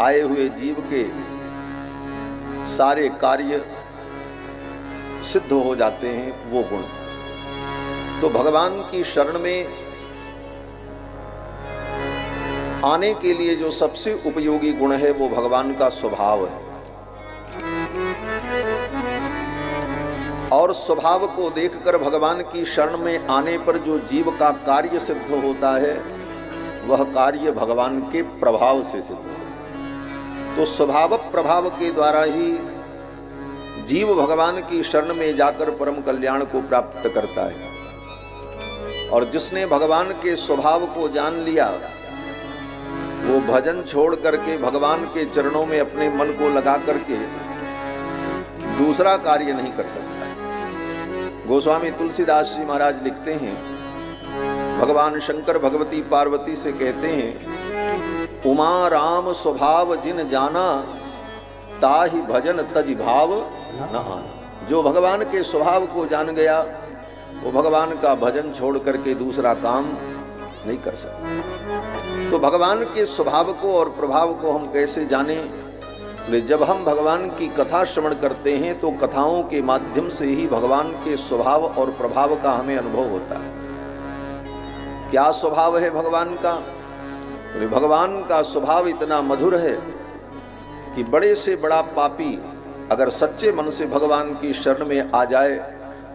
आए हुए जीव के सारे कार्य सिद्ध हो जाते हैं, वो गुण। तो भगवान की शरण में आने के लिए जो सबसे उपयोगी गुण है वो भगवान का स्वभाव है। और स्वभाव को देखकर भगवान की शरण में आने पर जो जीव का कार्य सिद्ध होता है वह कार्य भगवान के प्रभाव से सिद्ध होता है। तो स्वभाव प्रभाव के द्वारा ही जीव भगवान की शरण में जाकर परम कल्याण को प्राप्त करता है। और जिसने भगवान के स्वभाव को जान लिया वो भजन छोड़ करके भगवान के चरणों में अपने मन को लगा करके दूसरा कार्य नहीं कर सकता। गोस्वामी तुलसीदास जी महाराज लिखते हैं, भगवान शंकर भगवती पार्वती से कहते हैं, उमा राम स्वभाव जिन जाना ताहि भजन तज भाव न आना। जो भगवान के स्वभाव को जान गया वो भगवान का भजन छोड़ करके दूसरा काम नहीं कर सकता। तो भगवान के स्वभाव को और प्रभाव को हम कैसे जाने? जब हम भगवान की कथा श्रवण करते हैं तो कथाओं के माध्यम से ही भगवान के स्वभाव और प्रभाव का हमें अनुभव होता है। क्या स्वभाव है भगवान का? भगवान का स्वभाव इतना मधुर है कि बड़े से बड़ा पापी अगर सच्चे मन से भगवान की शरण में आ जाए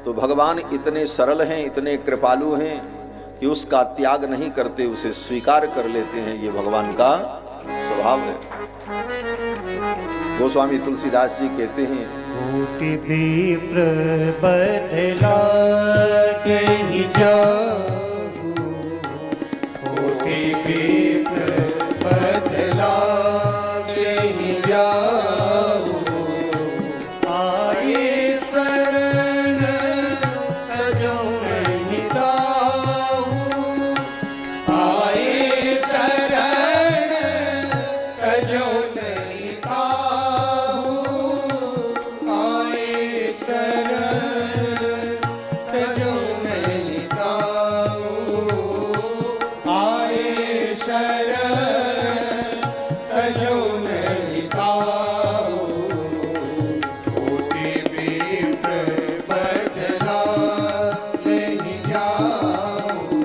तो भगवान इतने सरल हैं, इतने कृपालु हैं कि उसका त्याग नहीं करते, उसे स्वीकार कर लेते हैं। ये भगवान का स्वभाव है। गोस्वामी तुलसीदास जी कहते हैं, कोटि विप्र बदला कहीं जाऊं, कोटि विप्र बदला कहीं जाऊं, आए शरण तजो नहीं ताऊं, आए शरण तजो नहीं ताऊं, आए शरण तजो नहीं ताऊं, आए शरण तजो नहीं ताऊं, कोटि विप्र बदला नहीं जाऊं,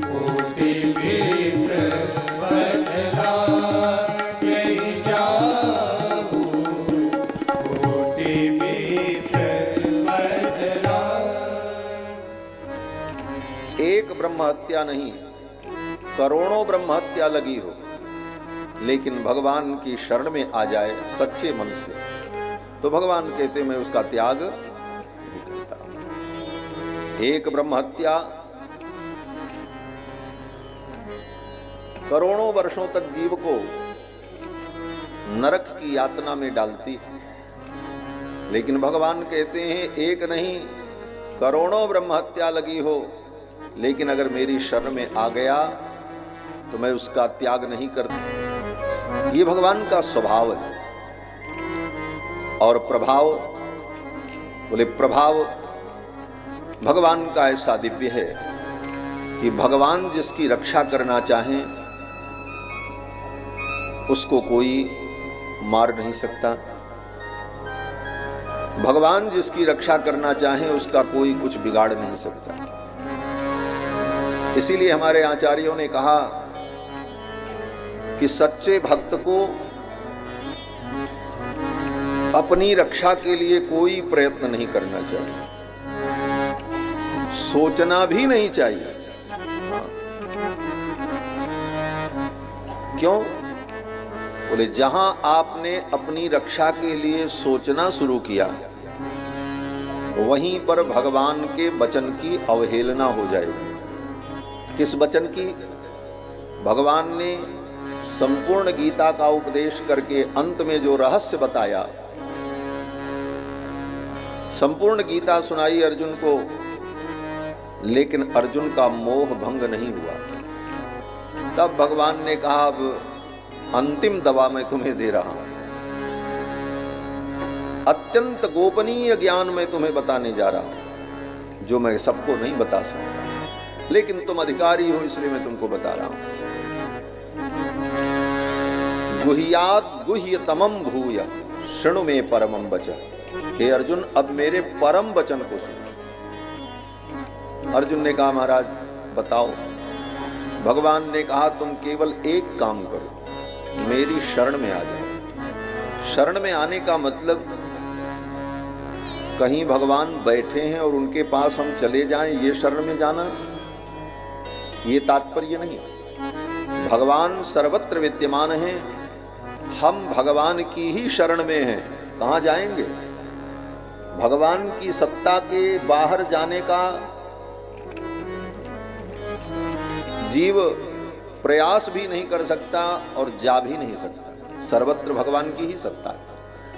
कोटि विप्र बदला नहीं जाऊं, कोटि विप्र बदला। एक ब्रह्म हत्या नहीं, करोड़ों ब्रह्म हत्या लगी हो, लेकिन भगवान की शरण में आ जाए सच्चे मन से तो भगवान कहते मैं उसका त्याग नहीं करता। एक ब्रह्म हत्या करोड़ों वर्षों तक जीव को नरक की यातना में डालती, लेकिन भगवान कहते हैं एक नहीं करोड़ों ब्रह्म हत्या लगी हो, लेकिन अगर मेरी शरण में आ गया तो मैं उसका त्याग नहीं करता। ये भगवान का स्वभाव है। और प्रभाव, बोले प्रभाव भगवान का ऐसा दिव्य है कि भगवान जिसकी रक्षा करना चाहें उसको कोई मार नहीं सकता। भगवान जिसकी रक्षा करना चाहें उसका कोई कुछ बिगाड़ नहीं सकता। इसीलिए हमारे आचार्यों ने कहा कि सच्चे भक्त को अपनी रक्षा के लिए कोई प्रयत्न नहीं करना चाहिए, सोचना भी नहीं चाहिए। क्यों? बोले जहां आपने अपनी रक्षा के लिए सोचना शुरू किया वहीं पर भगवान के वचन की अवहेलना हो जाएगी। किस वचन की? भगवान ने संपूर्ण गीता का उपदेश करके अंत में जो रहस्य बताया, संपूर्ण गीता सुनाई अर्जुन को, लेकिन अर्जुन का मोह भंग नहीं हुआ। तब भगवान ने कहा अब अंतिम दवा मैं तुम्हें दे रहा हूं, अत्यंत गोपनीय ज्ञान मैं तुम्हें बताने जा रहा हूं जो मैं सबको नहीं बता सकता, लेकिन तुम अधिकारी हो इसलिए मैं तुमको बता रहा हूं। गुह्यात् गुह्यतमं भूय शृणु मे परमं वचन। हे अर्जुन, अब मेरे परम वचन को सुनो। अर्जुन ने कहा, महाराज बताओ। भगवान ने कहा, तुम केवल एक काम करो, मेरी शरण में आ जाओ। शरण में आने का मतलब कहीं भगवान बैठे हैं और उनके पास हम चले जाएं, ये शरण में जाना, ये तात्पर्य नहीं। भगवान सर्वत्र विद्यमान हैं, हम भगवान की ही शरण में हैं। कहाँ जाएंगे? भगवान की सत्ता के बाहर जाने का जीव प्रयास भी नहीं कर सकता और जा भी नहीं सकता। सर्वत्र भगवान की ही सत्ता है,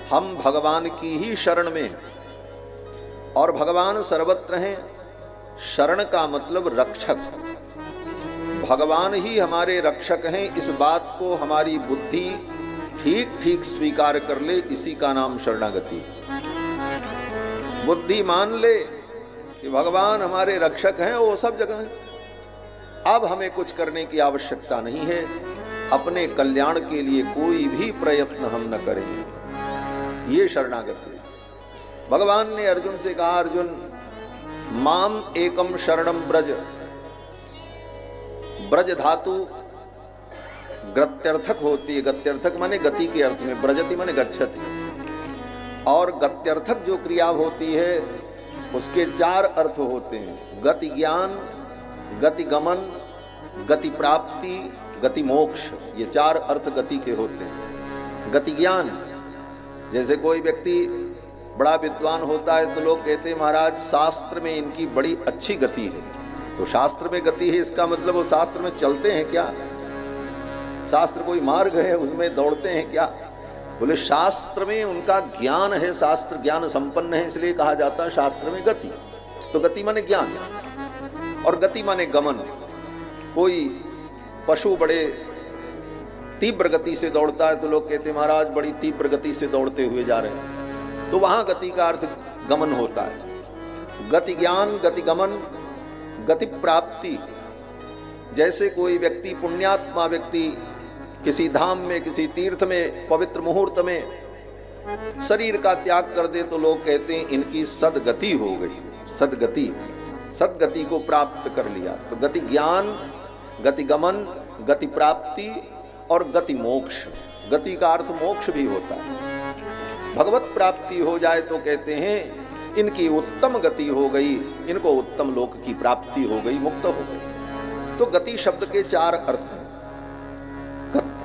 हम भगवान की ही शरण में हैं और भगवान सर्वत्र हैं। शरण का मतलब रक्षक। भगवान ही हमारे रक्षक हैं, इस बात को हमारी बुद्धि ठीक ठीक स्वीकार कर ले, इसी का नाम शरणागति। बुद्धि मान ले कि भगवान हमारे रक्षक हैं, वो सब जगह हैं, अब हमें कुछ करने की आवश्यकता नहीं है, अपने कल्याण के लिए कोई भी प्रयत्न हम न करेंगे, ये शरणागति। भगवान ने अर्जुन से कहा, अर्जुन माम एकम शरणम ब्रज। ब्रज धातु गत्यर्थक होती है। गत्यर्थक माने गति के अर्थ में, ब्रजति माने गच्छति। और गत्यर्थक जो क्रिया होती है उसके 4 अर्थ होते हैं, गति ज्ञान, गति गमन, गति प्राप्ति, गति मोक्ष। ये 4 अर्थ गति के होते हैं। गति ज्ञान, जैसे कोई व्यक्ति बड़ा विद्वान होता है तो लोग कहते हैं महाराज शास्त्र में इनकी बड़ी अच्छी गति है। तो शास्त्र में गति है, इसका मतलब वो शास्त्र में चलते हैं क्या? शास्त्र कोई मार्ग है, उसमें दौड़ते हैं क्या? बोले शास्त्र में उनका ज्ञान है, शास्त्र ज्ञान संपन्न है, इसलिए कहा जाता है शास्त्र में गति। तो गति माने ज्ञान और गति माने गमन। कोई पशु बड़े तीव्र गति से दौड़ता है तो लोग कहते हैं महाराज बड़ी तीव्र गति से दौड़ते हुए जा रहे हैं, तो वहां गति का अर्थ गमन होता है। गति ज्ञान, गति गमन, गति प्राप्ति। जैसे कोई व्यक्ति, पुण्यात्मा व्यक्ति किसी धाम में, किसी तीर्थ में, पवित्र मुहूर्त में शरीर का त्याग कर दे तो लोग कहते हैं इनकी सदगति हो गई। सदगति, सदगति को प्राप्त कर लिया। तो गति ज्ञान, गति गमन, गति प्राप्ति और गति मोक्ष। गति का अर्थ मोक्ष भी होता है। भगवत प्राप्ति हो जाए तो कहते हैं इनकी उत्तम गति हो गई, इनको उत्तम लोक की प्राप्ति हो गई, मुक्त हो गई। तो गति शब्द के 4 अर्थ हैं।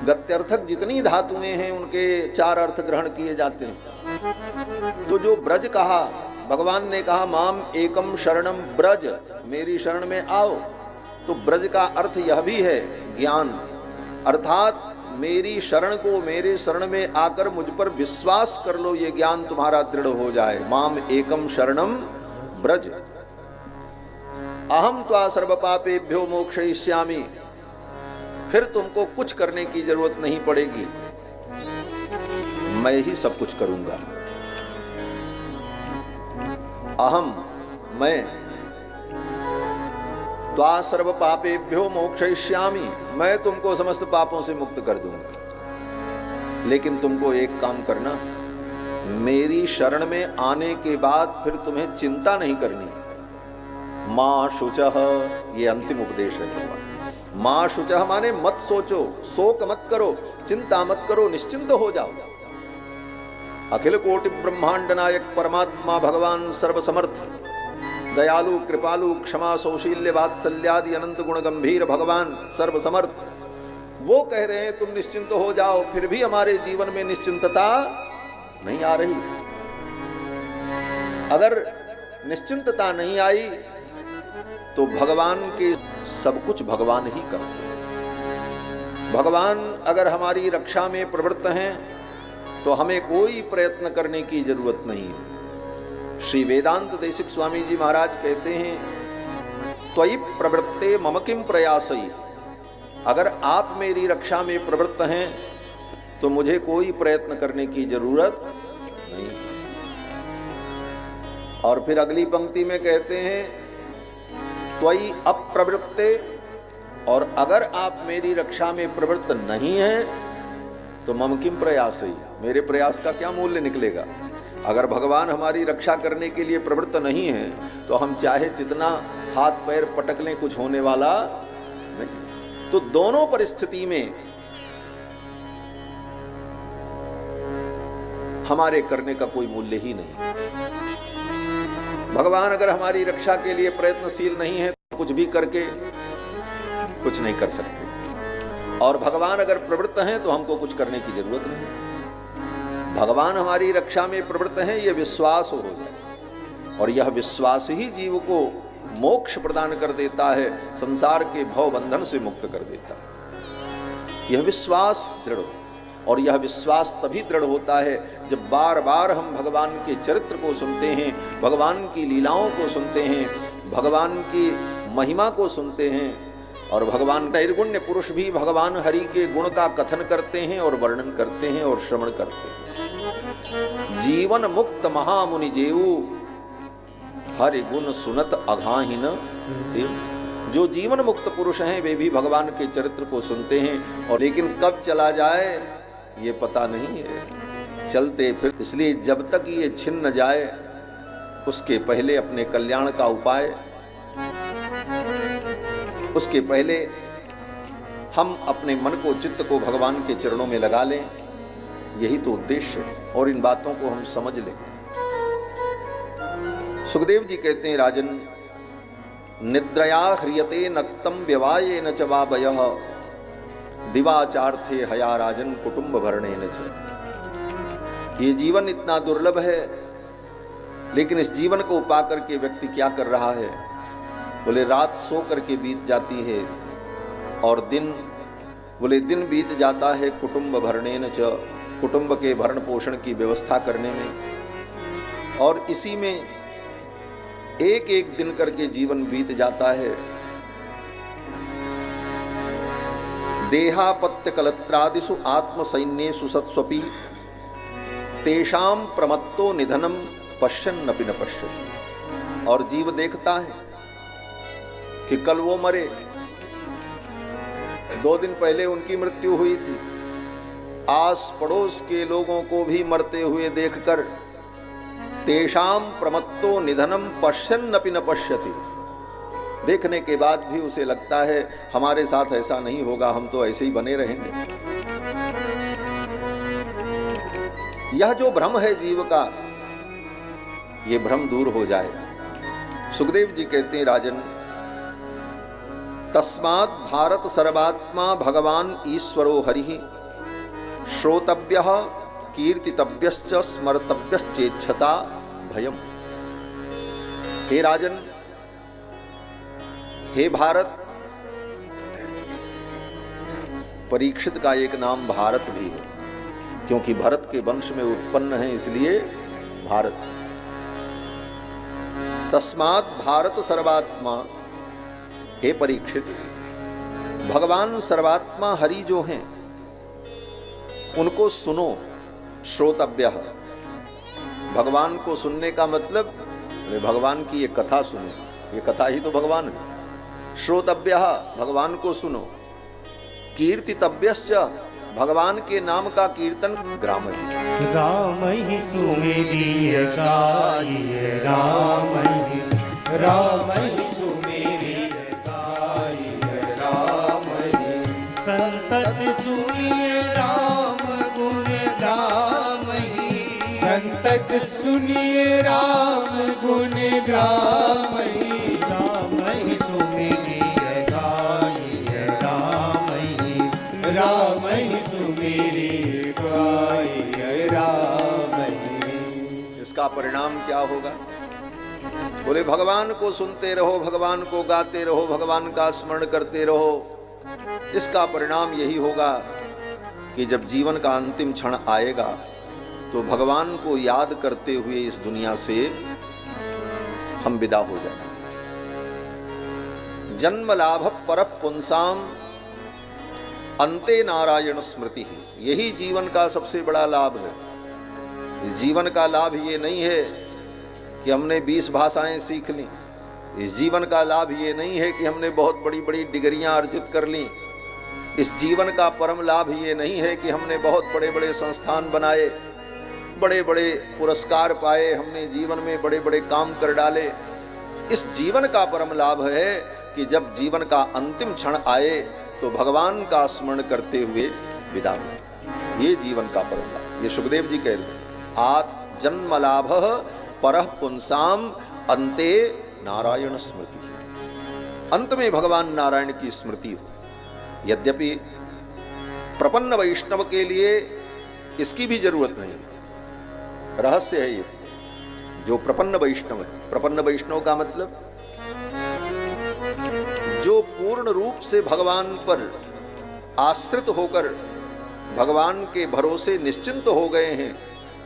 गत्यर्थक जितनी धातुएं हैं उनके 4 अर्थ ग्रहण किए जाते हैं। तो जो ब्रज कहा, भगवान ने कहा माम एकम शरणम ब्रज, मेरी शरण में आओ। तो ब्रज का अर्थ यह भी है ज्ञान, अर्थात मेरी शरण को, मेरे शरण में आकर मुझ पर विश्वास कर लो, ये ज्ञान तुम्हारा दृढ़ हो जाए। माम एकम शरणम ब्रज अहम त्वा सर्व पापेभ्यो मोक्षयिष्यामि। फिर तुमको कुछ करने की जरूरत नहीं पड़ेगी, मैं ही सब कुछ करूंगा। अहम, मैं, त्वा सर्व पापेभ्यो मोक्षयिष्यामि, मैं तुमको समस्त पापों से मुक्त कर दूंगा। लेकिन तुमको एक काम करना, मेरी शरण में आने के बाद फिर तुम्हें चिंता नहीं करनी। मां शुचः, ये अंतिम उपदेश है तुम्हारा। मां शुचः माने मत सोचो, शोक मत करो, चिंता मत करो, निश्चिंत हो जाओ। अखिल कोटि ब्रह्मांड नायक परमात्मा भगवान सर्वसमर्थ, दयालु, कृपालु, क्षमा, सौशील्य, वात्सल्यादि अनंत गुण गंभीर भगवान सर्वसमर्थ, वो कह रहे हैं तुम निश्चिंत हो जाओ। फिर भी हमारे जीवन में निश्चिंतता नहीं आ रही। अगर निश्चिंतता नहीं आई तो भगवान के सब कुछ भगवान ही करते। भगवान अगर हमारी रक्षा में प्रवृत्त हैं तो हमें कोई प्रयत्न करने की जरूरत नहीं है। श्री वेदांत देशिक स्वामी जी महाराज कहते हैं त्वयि प्रवृत्ते मम किम प्रयासई। अगर आप मेरी रक्षा में प्रवृत्त हैं तो मुझे कोई प्रयत्न करने की जरूरत नहीं। और फिर अगली पंक्ति में कहते हैं त्वयि अप्रवृत्ते, और अगर आप मेरी रक्षा में प्रवृत्त नहीं हैं तो मम किम प्रयास ही, मेरे प्रयास का क्या मूल्य निकलेगा। अगर भगवान हमारी रक्षा करने के लिए प्रवृत्त नहीं है तो हम चाहे जितना हाथ पैर पटक लें, कुछ होने वाला नहीं। तो दोनों परिस्थिति में हमारे करने का कोई मूल्य ही नहीं। भगवान अगर हमारी रक्षा के लिए प्रयत्नशील नहीं है तो कुछ भी करके कुछ नहीं कर सकते, और भगवान अगर प्रवृत्त हैं तो हमको कुछ करने की जरूरत नहीं। भगवान हमारी रक्षा में प्रवृत्त हैं, यह विश्वास हो जाए, और यह विश्वास ही जीव को मोक्ष प्रदान कर देता है, संसार के भव बंधन से मुक्त कर देता है। यह विश्वास दृढ़, और यह विश्वास तभी दृढ़ होता है जब बार बार हम भगवान के चरित्र को सुनते हैं, भगवान की लीलाओं को सुनते हैं, भगवान की महिमा को सुनते हैं। और भगवान निर्गुण्य पुरुष भी भगवान हरि के गुण का कथन करते हैं और वर्णन करते हैं और श्रवण करते हैं। जीवन मुक्त महामुनि जेऊ हरि गुण सुनत अघाहिन देव। जो जीवन मुक्त पुरुष हैं वे भी भगवान के चरित्र को सुनते हैं, और लेकिन कब चला जाए ये पता नहीं है, चलते फिर। इसलिए जब तक ये छिन न जाए उसके पहले अपने कल्याण का उपाय, उसके पहले हम अपने मन को, चित्त को भगवान के चरणों में लगा लें। यही तो उद्देश्य है, और इन बातों को हम समझ लें। सुखदेव जी कहते हैं, राजन निद्रया ह्रियते नक्तम व्यवाये न च वा वयः दिवाचार्थे हया राजन कुटुंब भरणे न च। ये जीवन इतना दुर्लभ है, लेकिन इस जीवन को पा करके व्यक्ति क्या कर रहा है? बोले रात सो करके बीत जाती है, और दिन, बोले दिन बीत जाता है कुटुंब भरणे न च, कुटुंब के भरण पोषण की व्यवस्था करने में। और इसी में एक एक दिन करके जीवन बीत जाता है। देहापत्य कलत्रादिषु आत्मसैन्येषु सत्स्वपि तेषाम प्रमत्तो निधनम पश्यन्नपि न पश्यति। और जीव देखता है कि कल वो मरे, 2 दिन पहले उनकी मृत्यु हुई थी। आस पड़ोस के लोगों को भी मरते हुए देखकर तेषाम प्रमत्तो निधनम पश्यन्नपि न पश्यति, देखने के बाद भी उसे लगता है हमारे साथ ऐसा नहीं होगा, हम तो ऐसे ही बने रहेंगे। यह जो भ्रम है जीव का, ये भ्रम दूर हो जाएगा। सुखदेव जी कहते हैं, राजन तस्मात् भारत सर्वात्मा भगवान ईश्वरो हरिः श्रोतव्यः कीर्तितव्यश्च स्मर्तव्यश्चेच्छता भयम्। हे राजन, हे भारत, परीक्षित का एक नाम भारत भी है, क्योंकि भरत के वंश में उत्पन्न है, इसलिए भारत। तस्मात् भारत सर्वात्मा, हे परीक्षित, भगवान सर्वात्मा हरि जो हैं उनको सुनो। श्रोतव्य, भगवान को सुनने का मतलब भगवान की ये कथा सुनो, ये कथा ही तो भगवान है। श्रोतव्य, भगवान को सुनो। कीर्तितव्यश्च, भगवान के नाम का कीर्तन ग्राम ही। राम ही सुमेरिय गाइए, राम ही सुमेरिय गाइए, राम ही संतत सुनिए राम गुण ग्राम ही, संतत सुनिए राम गुण ग्राम ही। राम ही सुमेरिय गाइए, राम ही सुमेरिय गाइए, राम ही। इसका परिणाम क्या होगा? बोले भगवान को सुनते रहो, भगवान को गाते रहो, भगवान का स्मरण करते रहो। इसका परिणाम यही होगा कि जब जीवन का अंतिम क्षण आएगा तो भगवान को याद करते हुए इस दुनिया से हम विदा हो जाएंगे। जन्म लाभ पर पुंसाम अंते नारायण स्मृति, यही जीवन का सबसे बड़ा लाभ है। इस जीवन का लाभ ये नहीं है कि हमने 20 भाषाएं सीख ली। इस जीवन का लाभ ये नहीं है कि हमने बहुत बड़ी बड़ी डिग्रियां अर्जित कर ली। इस जीवन का परम लाभ ये नहीं है कि हमने बहुत बड़े बड़े संस्थान बनाए, बड़े बड़े पुरस्कार पाए, हमने जीवन में बड़े बड़े काम कर डाले। इस जीवन का परम लाभ है कि जब जीवन का अंतिम क्षण आए तो भगवान का स्मरण करते हुए विदा हो। ये जीवन का परम लाभ। ये सुखदेव जी कह रहे हैं, आत जन्म लाभ परः पुंसाम अंते नारायण स्मृति। अंत में भगवान नारायण की स्मृति हो। यद्यपि प्रपन्न वैष्णव के लिए इसकी भी जरूरत नहीं, रहस्य है ये। जो प्रपन्न वैष्णव है, प्रपन्न वैष्णव का मतलब जो पूर्ण रूप से भगवान पर आश्रित होकर भगवान के भरोसे निश्चिंत हो गए हैं,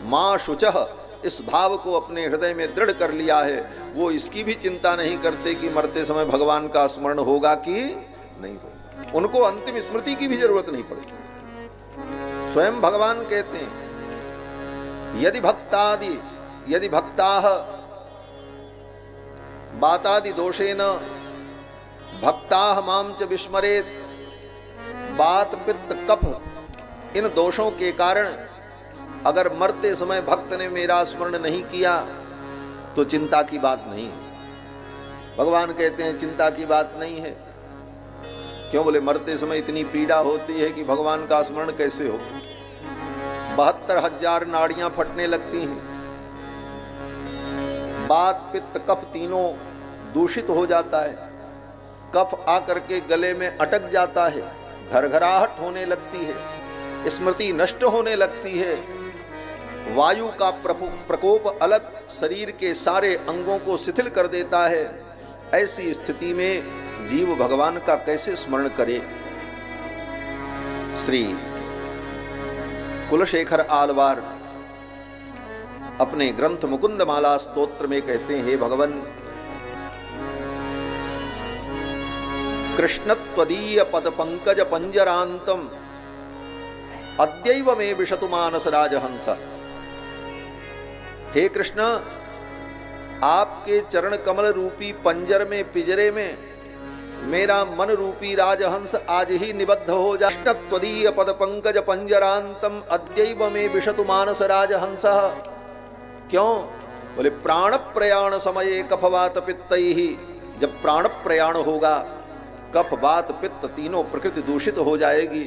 मां शुचः, इस भाव को अपने हृदय में दृढ़ कर लिया है, वो इसकी भी चिंता नहीं करते कि मरते समय भगवान का स्मरण होगा कि नहीं होगा। उनको अंतिम स्मृति की भी जरूरत नहीं पड़ेगी। स्वयं भगवान कहते हैं, यदि भक्ताः बातादि दोषेन भक्ताः मां च विस्मरेत्, बात पित्त कफ इन दोषों के कारण अगर मरते समय भक्त ने मेरा स्मरण नहीं किया तो चिंता की बात नहीं। भगवान कहते हैं चिंता की बात नहीं है। क्यों? बोले मरते समय इतनी पीड़ा होती है कि भगवान का स्मरण कैसे हो। 72,000 नाड़ियां फटने लगती हैं, बात पित्त कफ तीनों दूषित हो जाता है, कफ आकर के गले में अटक जाता है, घरघराहट होने लगती है, स्मृति नष्ट होने लगती है, वायु का प्रकोप अलग शरीर के सारे अंगों को शिथिल कर देता है। ऐसी स्थिति में जीव भगवान का कैसे स्मरण करे। श्री कुलशेखर आलवार अपने ग्रंथ मुकुंदमाला स्तोत्र में कहते हैं, हे भगवन, कृष्णत्वदीय पद पंकज पंजरांतम अद्यैव में विशतु मानस राजहंस। हे कृष्ण, आपके चरण कमल रूपी पंजर में, पिंजरे में मेरा मन रूपी राजहंस आज ही निबद्ध हो जाए। कृष्णत्वदीय पद पंकज पंजरांतम अद्यैव में विशतु मानस राजहंस। क्यों? बोले प्राण प्रयाण समये कफवात पित्तैहि, जब प्राण प्रयाण होगा कफ वात पित्त तीनों प्रकृति दूषित हो जाएगी।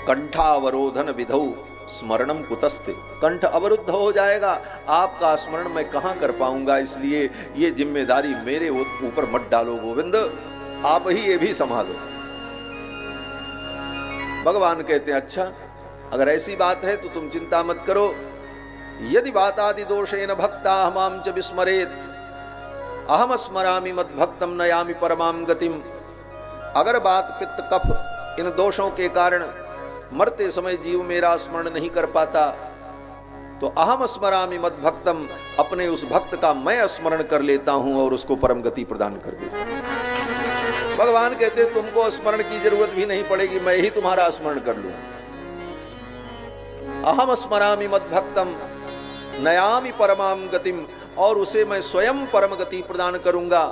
कंठावरोधन विधौ स्मरणम कुतस्ते, कंठ अवरुद्ध हो जाएगा, आपका स्मरण मैं कहां कर पाऊंगा। इसलिए ये जिम्मेदारी मेरे ऊपर मत डालो गोविंद, आप ही ये भी संभालो। भगवान कहते हैं अच्छा, अगर ऐसी बात है तो तुम चिंता मत करो। यदि बातादि दोषेन भक्ता मां च विस्मरेत्, अहम स्मरामि मद भक्तम नयामि परमाम गतिम। अगर बात पित्त कफ इन दोषों के कारण मरते समय जीव मेरा स्मरण नहीं कर पाता तो अहम स्मरामि मद भक्तम, अपने उस भक्त का मैं स्मरण कर लेता हूं और उसको परम गति प्रदान कर देता हूं। भगवान कहते तुमको स्मरण की जरूरत भी नहीं पड़ेगी, मैं ही तुम्हारा स्मरण कर लूं। अहम स्मरामि मद भक्तम नयामि परमाम गतिम, और उसे मैं स्वयं परम गति प्रदान करूंगा।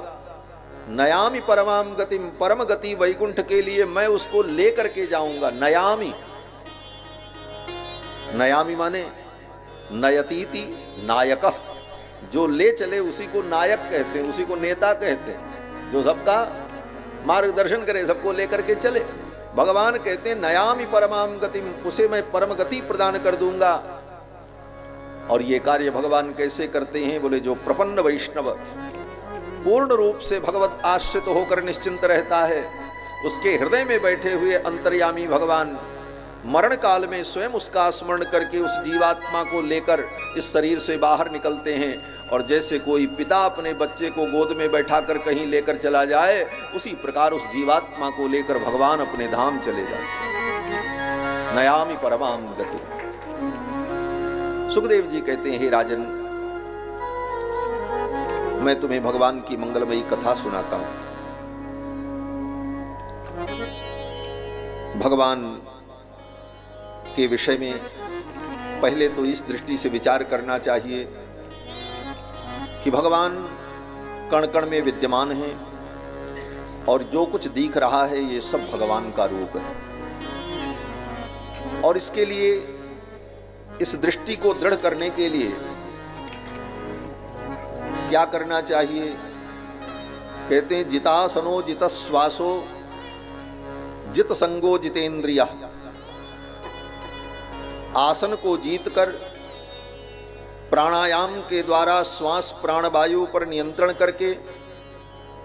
नयामि परमाम गतिम, परम गति वैकुंठ के लिए मैं उसको लेकर के जाऊंगा। नयामि, नयामि माने नयतीति नायक, जो ले चले उसी को नायक कहते हैं, उसी को नेता कहते हैं, जो सबका मार्गदर्शन करे, सबको लेकर के चले। भगवान कहते हैं नयामि परमाम गतिम, उसे मैं परम गति प्रदान कर दूंगा। और ये कार्य भगवान कैसे करते हैं? बोले जो प्रपन्न वैष्णव पूर्ण रूप से भगवत आश्रित होकर निश्चिंत रहता है, उसके हृदय में बैठे हुए अंतर्यामी भगवान मरण काल में स्वयं उसका स्मरण करके उस जीवात्मा को लेकर इस शरीर से बाहर निकलते हैं। और जैसे कोई पिता अपने बच्चे को गोद में बैठाकर कहीं लेकर चला जाए, उसी प्रकार उस जीवात्मा को लेकर भगवान अपने धाम चले जाते। नयामि परमाम गति। सुखदेव जी कहते हैं, हे राजन, मैं तुम्हें भगवान की मंगलमयी कथा सुनाता हूं। भगवान के विषय में पहले तो इस दृष्टि से विचार करना चाहिए कि भगवान कण कण में विद्यमान हैं, और जो कुछ दिख रहा है ये सब भगवान का रूप है। और इसके लिए, इस दृष्टि को दृढ़ करने के लिए क्या करना चाहिए? कहते हैं जितासनो जितश्वासो जित संगो जितेंद्रिय। आसन को जीतकर प्राणायाम के द्वारा श्वास प्राणवायु पर नियंत्रण करके,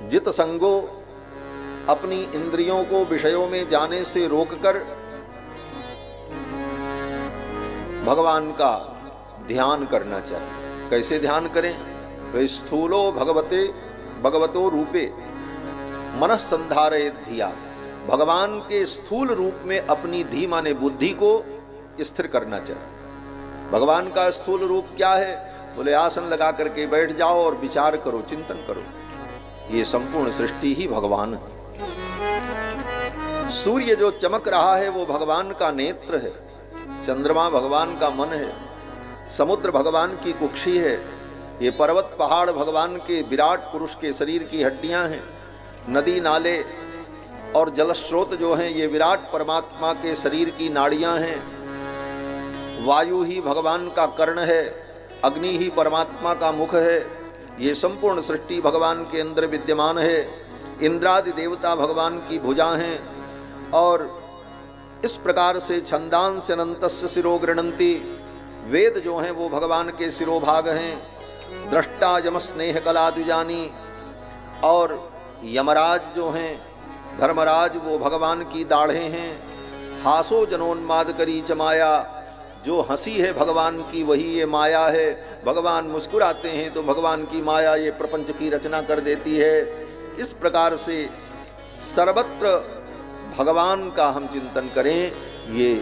जित संगो अपनी इंद्रियों को विषयों में जाने से रोककर भगवान का ध्यान करना चाहिए। कैसे ध्यान करें? तो स्थूलो भगवतो रूपे मनः संधारयेत् धिया। भगवान के स्थूल रूप में अपनी धी माने बुद्धि को स्थिर करना चाहिए। भगवान का स्थूल रूप क्या है? बोले आसन लगा करके बैठ जाओ और विचार करो, चिंतन करो। ये संपूर्ण सृष्टि ही भगवान है। सूर्य जो चमक रहा है वो भगवान का नेत्र है, चंद्रमा भगवान का मन है, समुद्र भगवान की कुक्षी है, ये पर्वत पहाड़ भगवान के विराट पुरुष के शरीर की हड्डियां हैं, नदी नाले और जलस्रोत जो हैं ये विराट परमात्मा के शरीर की नाड़ियां हैं, वायु ही भगवान का कर्ण है, अग्नि ही परमात्मा का मुख है, ये संपूर्ण सृष्टि भगवान के अंदर विद्यमान है। इंद्रादि देवता भगवान की भुजा हैं और इस प्रकार से छंदांस्य अनंतस्य शिरो गृणंति, वेद जो हैं वो भगवान के शिरोभाग हैं। दृष्टा यम स्नेह कला द्विजानी, और यमराज जो हैं धर्मराज वो भगवान की दाढ़ें हैं। हासो जनोन्माद करी चमाया, जो हंसी है भगवान की वही ये माया है। भगवान मुस्कुराते हैं तो भगवान की माया ये प्रपंच की रचना कर देती है। इस प्रकार से सर्वत्र भगवान का हम चिंतन करें, ये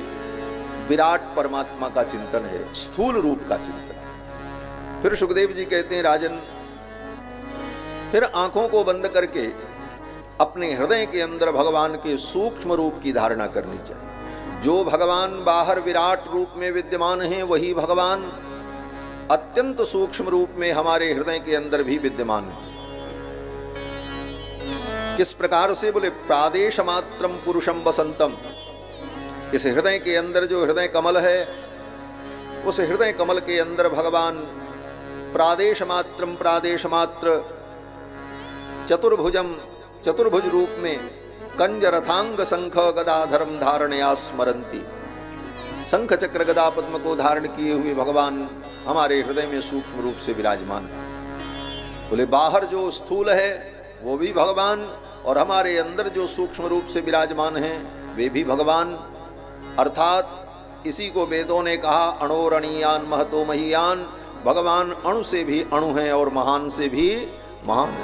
विराट परमात्मा का चिंतन है, स्थूल रूप का चिंतन। फिर सुखदेव जी कहते हैं राजन, फिर आंखों को बंद करके अपने हृदय के अंदर भगवान के सूक्ष्म रूप की धारणा करनी चाहिए। जो भगवान बाहर विराट रूप में विद्यमान हैं वही भगवान अत्यंत सूक्ष्म रूप में हमारे हृदय के अंदर भी विद्यमान है। किस प्रकार से? बोले प्रादेश मात्रम पुरुषम बसंतम। इस हृदय के अंदर जो हृदय कमल है, उस हृदय कमल के अंदर भगवान प्रादेश मात्र चतुर्भुजम, चतुर्भुज रूप में कंज रथांग शंख गदा धर्म धारणया स्मरंती। शंख चक्र गदा पद्म को धारण किए हुए भगवान हमारे हृदय में सूक्ष्म रूप से विराजमान है। बोले बाहर जो स्थूल है वो भी भगवान, और हमारे अंदर जो सूक्ष्म रूप से विराजमान हैं वे भी भगवान। अर्थात इसी को वेदों ने कहा अणोरणीयान महतो महीयान। भगवान अणु से भी अणु हैं और महान से भी महान।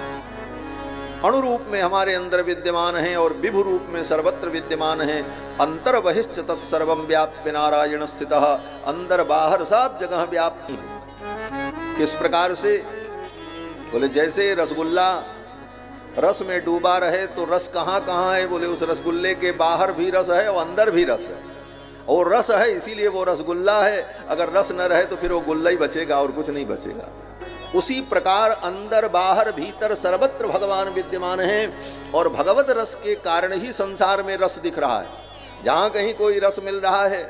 अणु रूप में हमारे अंदर विद्यमान हैं और विभु रूप में सर्वत्र विद्यमान हैं। अंतर बहिश्च तत्सर्वं व्याप्य नारायण स्थितः। अंदर बाहर सब जगह व्याप्ति। किस प्रकार से? बोले जैसे रसगुल्ला रस में डूबा रहे तो रस कहाँ कहाँ है? बोले उस रसगुल्ले के बाहर भी रस है और अंदर भी रस है, और रस है इसीलिए वो रसगुल्ला है। अगर रस न रहे तो फिर वो गुल्ला ही बचेगा और कुछ नहीं बचेगा। उसी प्रकार अंदर बाहर भीतर सर्वत्र भगवान विद्यमान हैं, और भगवत रस के कारण ही संसार में रस दिख रहा है। जहाँ कहीं कोई रस मिल रहा है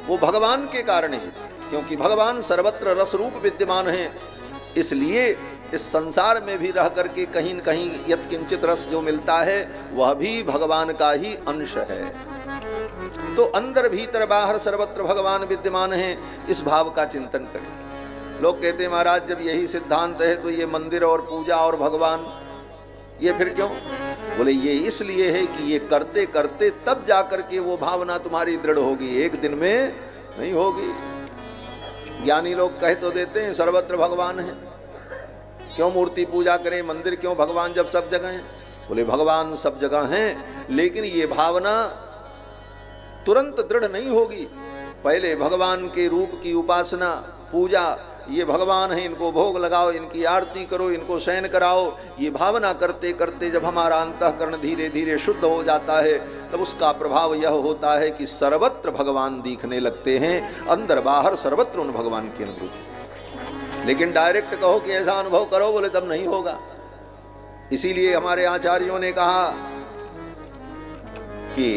वो भगवान के कारण ही, क्योंकि भगवान सर्वत्र रस रूप विद्यमान हैं। इसलिए इस संसार में भी रह करके कहीं न कहीं यत्किंचित रस जो मिलता है वह भी भगवान का ही अंश है। तो अंदर भीतर बाहर सर्वत्र भगवान विद्यमान हैं, इस भाव का चिंतन करें। लोग कहते हैं महाराज जब यही सिद्धांत है तो ये मंदिर और पूजा और भगवान ये फिर क्यों? बोले ये इसलिए है कि ये करते करते तब जाकर के वो भावना तुम्हारी दृढ़ होगी, एक दिन में नहीं होगी। ज्ञानी लोग कह तो देते हैं सर्वत्र भगवान है, क्यों मूर्ति पूजा करें, मंदिर क्यों, भगवान जब सब जगह हैं। बोले भगवान सब जगह हैं, लेकिन ये भावना तुरंत दृढ़ नहीं होगी। पहले भगवान के रूप की उपासना पूजा, ये भगवान है इनको भोग लगाओ, इनकी आरती करो, इनको शयन कराओ, ये भावना करते करते जब हमारा अंतःकरण धीरे धीरे शुद्ध हो जाता है तब उसका प्रभाव यह होता है कि सर्वत्र भगवान दिखने लगते हैं, अंदर बाहर सर्वत्र उन भगवान की अनुभूति। लेकिन डायरेक्ट कहो कि ऐसा अनुभव करो, बोले तब नहीं होगा। इसीलिए हमारे आचार्यों ने कहा कि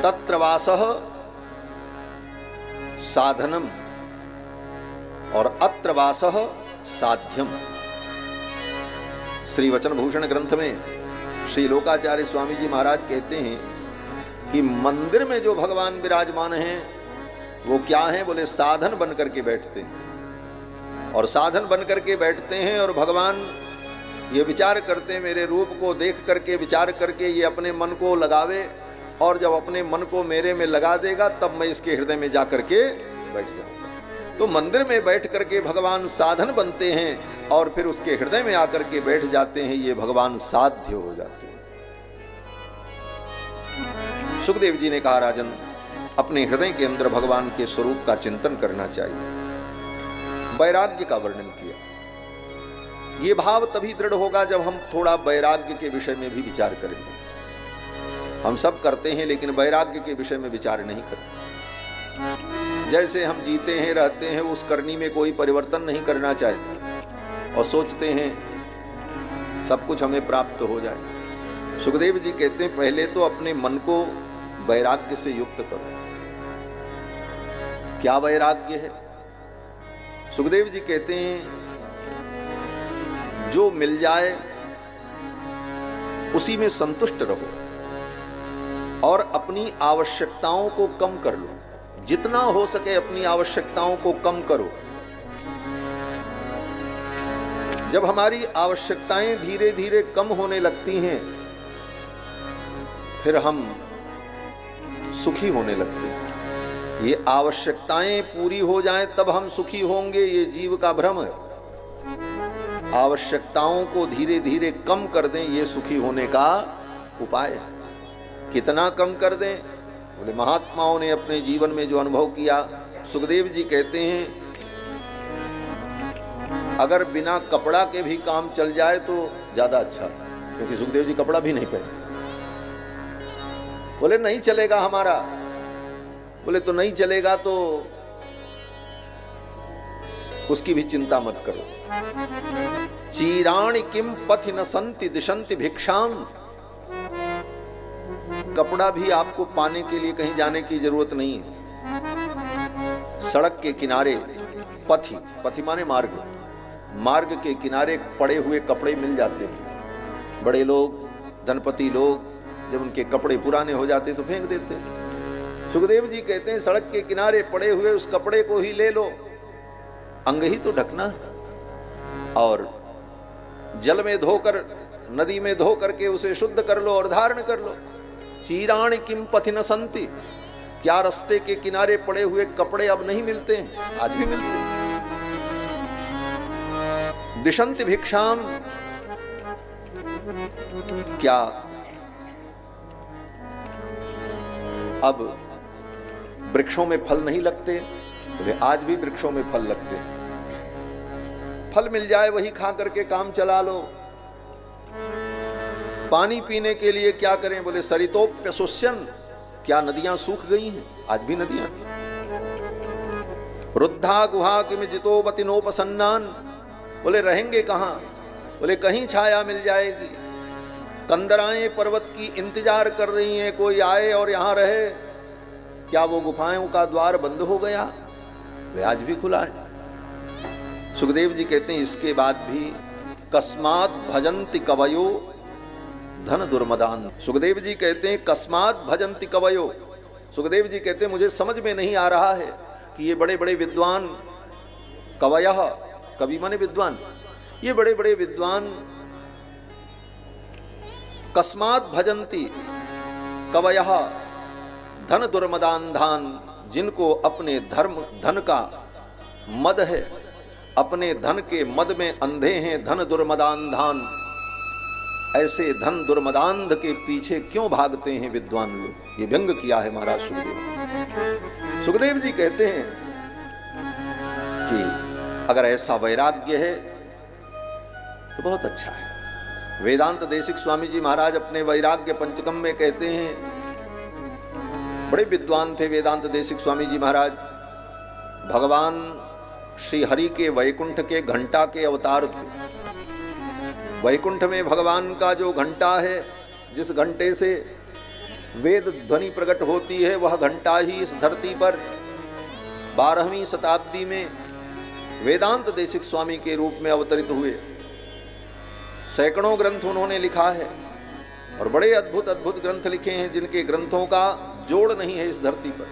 तत्र वासः साधनम और अत्र वासः साध्यम। श्री वचन भूषण ग्रंथ में श्री लोकाचार्य स्वामी जी महाराज कहते हैं कि मंदिर में जो भगवान विराजमान हैं वो क्या हैं? बोले साधन बन करके बैठते हैं। और साधन बन करके बैठते हैं और भगवान ये विचार करते हैं, मेरे रूप को देख करके विचार करके ये अपने मन को लगावे, और जब अपने मन को मेरे में लगा देगा तब मैं इसके हृदय में जा करके बैठ जाऊंगा। तो मंदिर में बैठ करके भगवान साधन बनते हैं और फिर उसके हृदय में आकर के बैठ जाते हैं, ये भगवान साध्य हो जाते हैं। सुखदेव जी ने कहा, राजन अपने हृदय के अंदर भगवान के स्वरूप का चिंतन करना चाहिए। वैराग्य का वर्णन किया। ये भाव तभी दृढ़ होगा जब हम थोड़ा वैराग्य के विषय में भी विचार करेंगे। हम सब करते हैं लेकिन वैराग्य के विषय में विचार नहीं करते। जैसे हम जीते हैं रहते हैं, उस करनी में कोई परिवर्तन नहीं करना चाहते और सोचते हैं सब कुछ हमें प्राप्त हो जाए। सुखदेव जी कहते हैं पहले तो अपने मन को वैराग्य से युक्त करो। क्या वैराग्य है? सुखदेव जी कहते हैं जो मिल जाए उसी में संतुष्ट रहो और अपनी आवश्यकताओं को कम कर लो। जितना हो सके अपनी आवश्यकताओं को कम करो। जब हमारी आवश्यकताएं धीरे धीरे कम होने लगती हैं फिर हम सुखी होने लगते हैं। ये आवश्यकताएं पूरी हो जाएं तब हम सुखी होंगे, ये जीव का भ्रम है। आवश्यकताओं को धीरे धीरे कम कर दें, ये सुखी होने का उपाय है। कितना कम कर दें? बोले महात्माओं ने अपने जीवन में जो अनुभव किया, सुखदेव जी कहते हैं अगर बिना कपड़ा के भी काम चल जाए तो ज्यादा अच्छा, क्योंकि सुखदेव जी कपड़ा भी नहीं पहनते। बोले नहीं चलेगा हमारा। बोले तो नहीं चलेगा तो उसकी भी चिंता मत करो। चीराणि किम पथि न संति दिशंति भिक्षाम। कपड़ा भी आपको पाने के लिए कहीं जाने की जरूरत नहीं है। सड़क के किनारे पथि, पथि माने मार्ग, मार्ग के किनारे पड़े हुए कपड़े मिल जाते हैं। बड़े लोग, धनपति लोग जब उनके कपड़े पुराने हो जाते तो फेंक देते हैं। सुखदेव जी कहते हैं सड़क के किनारे पड़े हुए उस कपड़े को ही ले लो, अंग ही तो ढकना है, और जल में धोकर, नदी में धो करके उसे शुद्ध कर लो और धारण कर लो। चीराण किम पथि न संति। क्या रास्ते के किनारे पड़े हुए कपड़े अब नहीं मिलते हैं? आज भी मिलते हैं। दिशंति भिक्षाम। क्या अब वृक्षों में फल नहीं लगते? बोले आज भी वृक्षों में फल लगते हैं। फल मिल जाए वही खा करके काम चला लो। पानी पीने के लिए क्या करें? बोले सरितोप्यसुष्यन्। क्या नदियां सूख गई हैं? आज भी नदियां। रुद्धा गुहा किम जितोवति नोपसन्नान। बोले रहेंगे कहां? बोले कहीं छाया मिल जाएगी। कंदराएं पर्वत की इंतजार कर रही हैं कोई आए और यहां रहे। क्या वो गुफाओं का द्वार बंद हो गया? वे आज भी खुला है। सुखदेव जी कहते हैं इसके बाद भी कस्मात् भजन्ति कवयो धन दुर्मदान। सुखदेव जी कहते हैं कस्मात् भजन्ति कवयो। सुखदेव जी कहते हैं मुझे समझ में नहीं आ रहा है कि ये बड़े बड़े विद्वान, कवयः कवि माने विद्वान, ये बड़े बड़े विद्वान कस्मात् भजन्ति कवयः धन दुर्मदान्धान। जिनको अपने धन का मद है, अपने धन के मद में अंधे हैं, धन दुर्मदान्धान। ऐसे धन दुर्मदांध के पीछे क्यों भागते हैं विद्वान लोग? ये व्यंग किया है महाराज सुखदेव। सुखदेव जी कहते हैं कि अगर ऐसा वैराग्य है तो बहुत अच्छा है। वेदांत देशिक स्वामी जी महाराज अपने वैराग्य पंचकम में कहते हैं, बड़े विद्वान थे वेदांत देशिक स्वामी जी महाराज। भगवान श्री हरि के वैकुंठ के घंटा के अवतार थे। वैकुंठ में भगवान का जो घंटा है, जिस घंटे से वेद ध्वनि प्रकट होती है, वह घंटा ही इस धरती पर 12वीं शताब्दी में वेदांत देशिक स्वामी के रूप में अवतरित हुए। सैकड़ों ग्रंथ उन्होंने लिखा है और बड़े अद्भुत अद्भुत ग्रंथ लिखे हैं, जिनके ग्रंथों का जोड़ नहीं है इस धरती पर।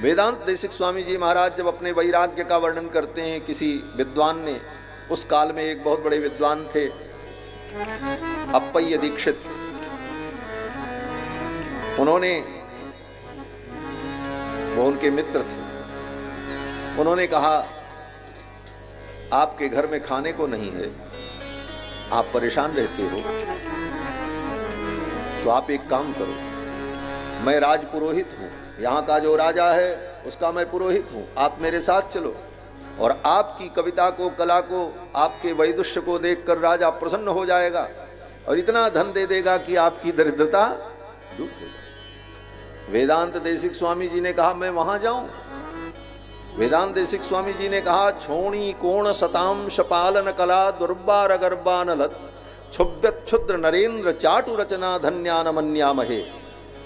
वेदांत देशिक स्वामी जी महाराज जब अपने वैराग्य का वर्णन करते हैं, किसी विद्वान ने, उस काल में एक बहुत बड़े विद्वान थे अप्पय्य दीक्षित, उन्होंने, वो उनके मित्र थे, उन्होंने कहा आपके घर में खाने को नहीं है, आप परेशान रहते हो, तो आप एक काम करो, मैं राज पुरोहित हूं, यहाँ का जो राजा है उसका मैं पुरोहित हूं, आप मेरे साथ चलो और आपकी कविता को, कला को, आपके वैदुष्य को देखकर राजा प्रसन्न हो जाएगा और इतना धन दे देगा कि आपकी दरिद्रता दूर हो जाएगी। वेदांत देशिक स्वामी जी ने कहा मैं वहां जाऊं? वेदांत देशिक स्वामी जी ने कहा छोणी कोण शतांश पालन कला दुर्बार गर्भानलत क्षुभ्यत क्षुद्र नरेंद्र चाटु रचना धन्यान मन्यामहे।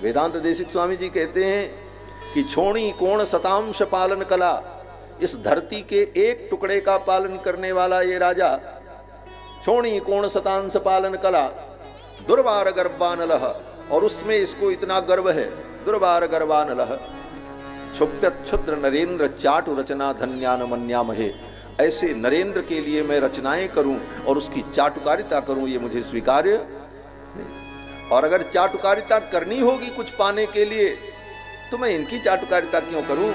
वेदांत देशिक स्वामी जी कहते हैं कि छोणी कोण शतांश पालन कला, इस धरती के एक टुकड़े का पालन करने वाला ये राजा, छोणी कोण शतांश पालन कला दुर्बार गर्भानलह, और उसमें इसको इतना गर्व है, दुर्बार गर्भानलह क्षुभ्यत क्षुद्र नरेंद्र चाटु रचना धन्यान मन्यामहे। ऐसे नरेंद्र के लिए मैं रचनाएं करूं और उसकी चाटुकारिता करूं, ये मुझे स्वीकार्य नहीं। और अगर चाटुकारिता करनी होगी कुछ पाने के लिए, तो मैं इनकी चाटुकारिता क्यों करूं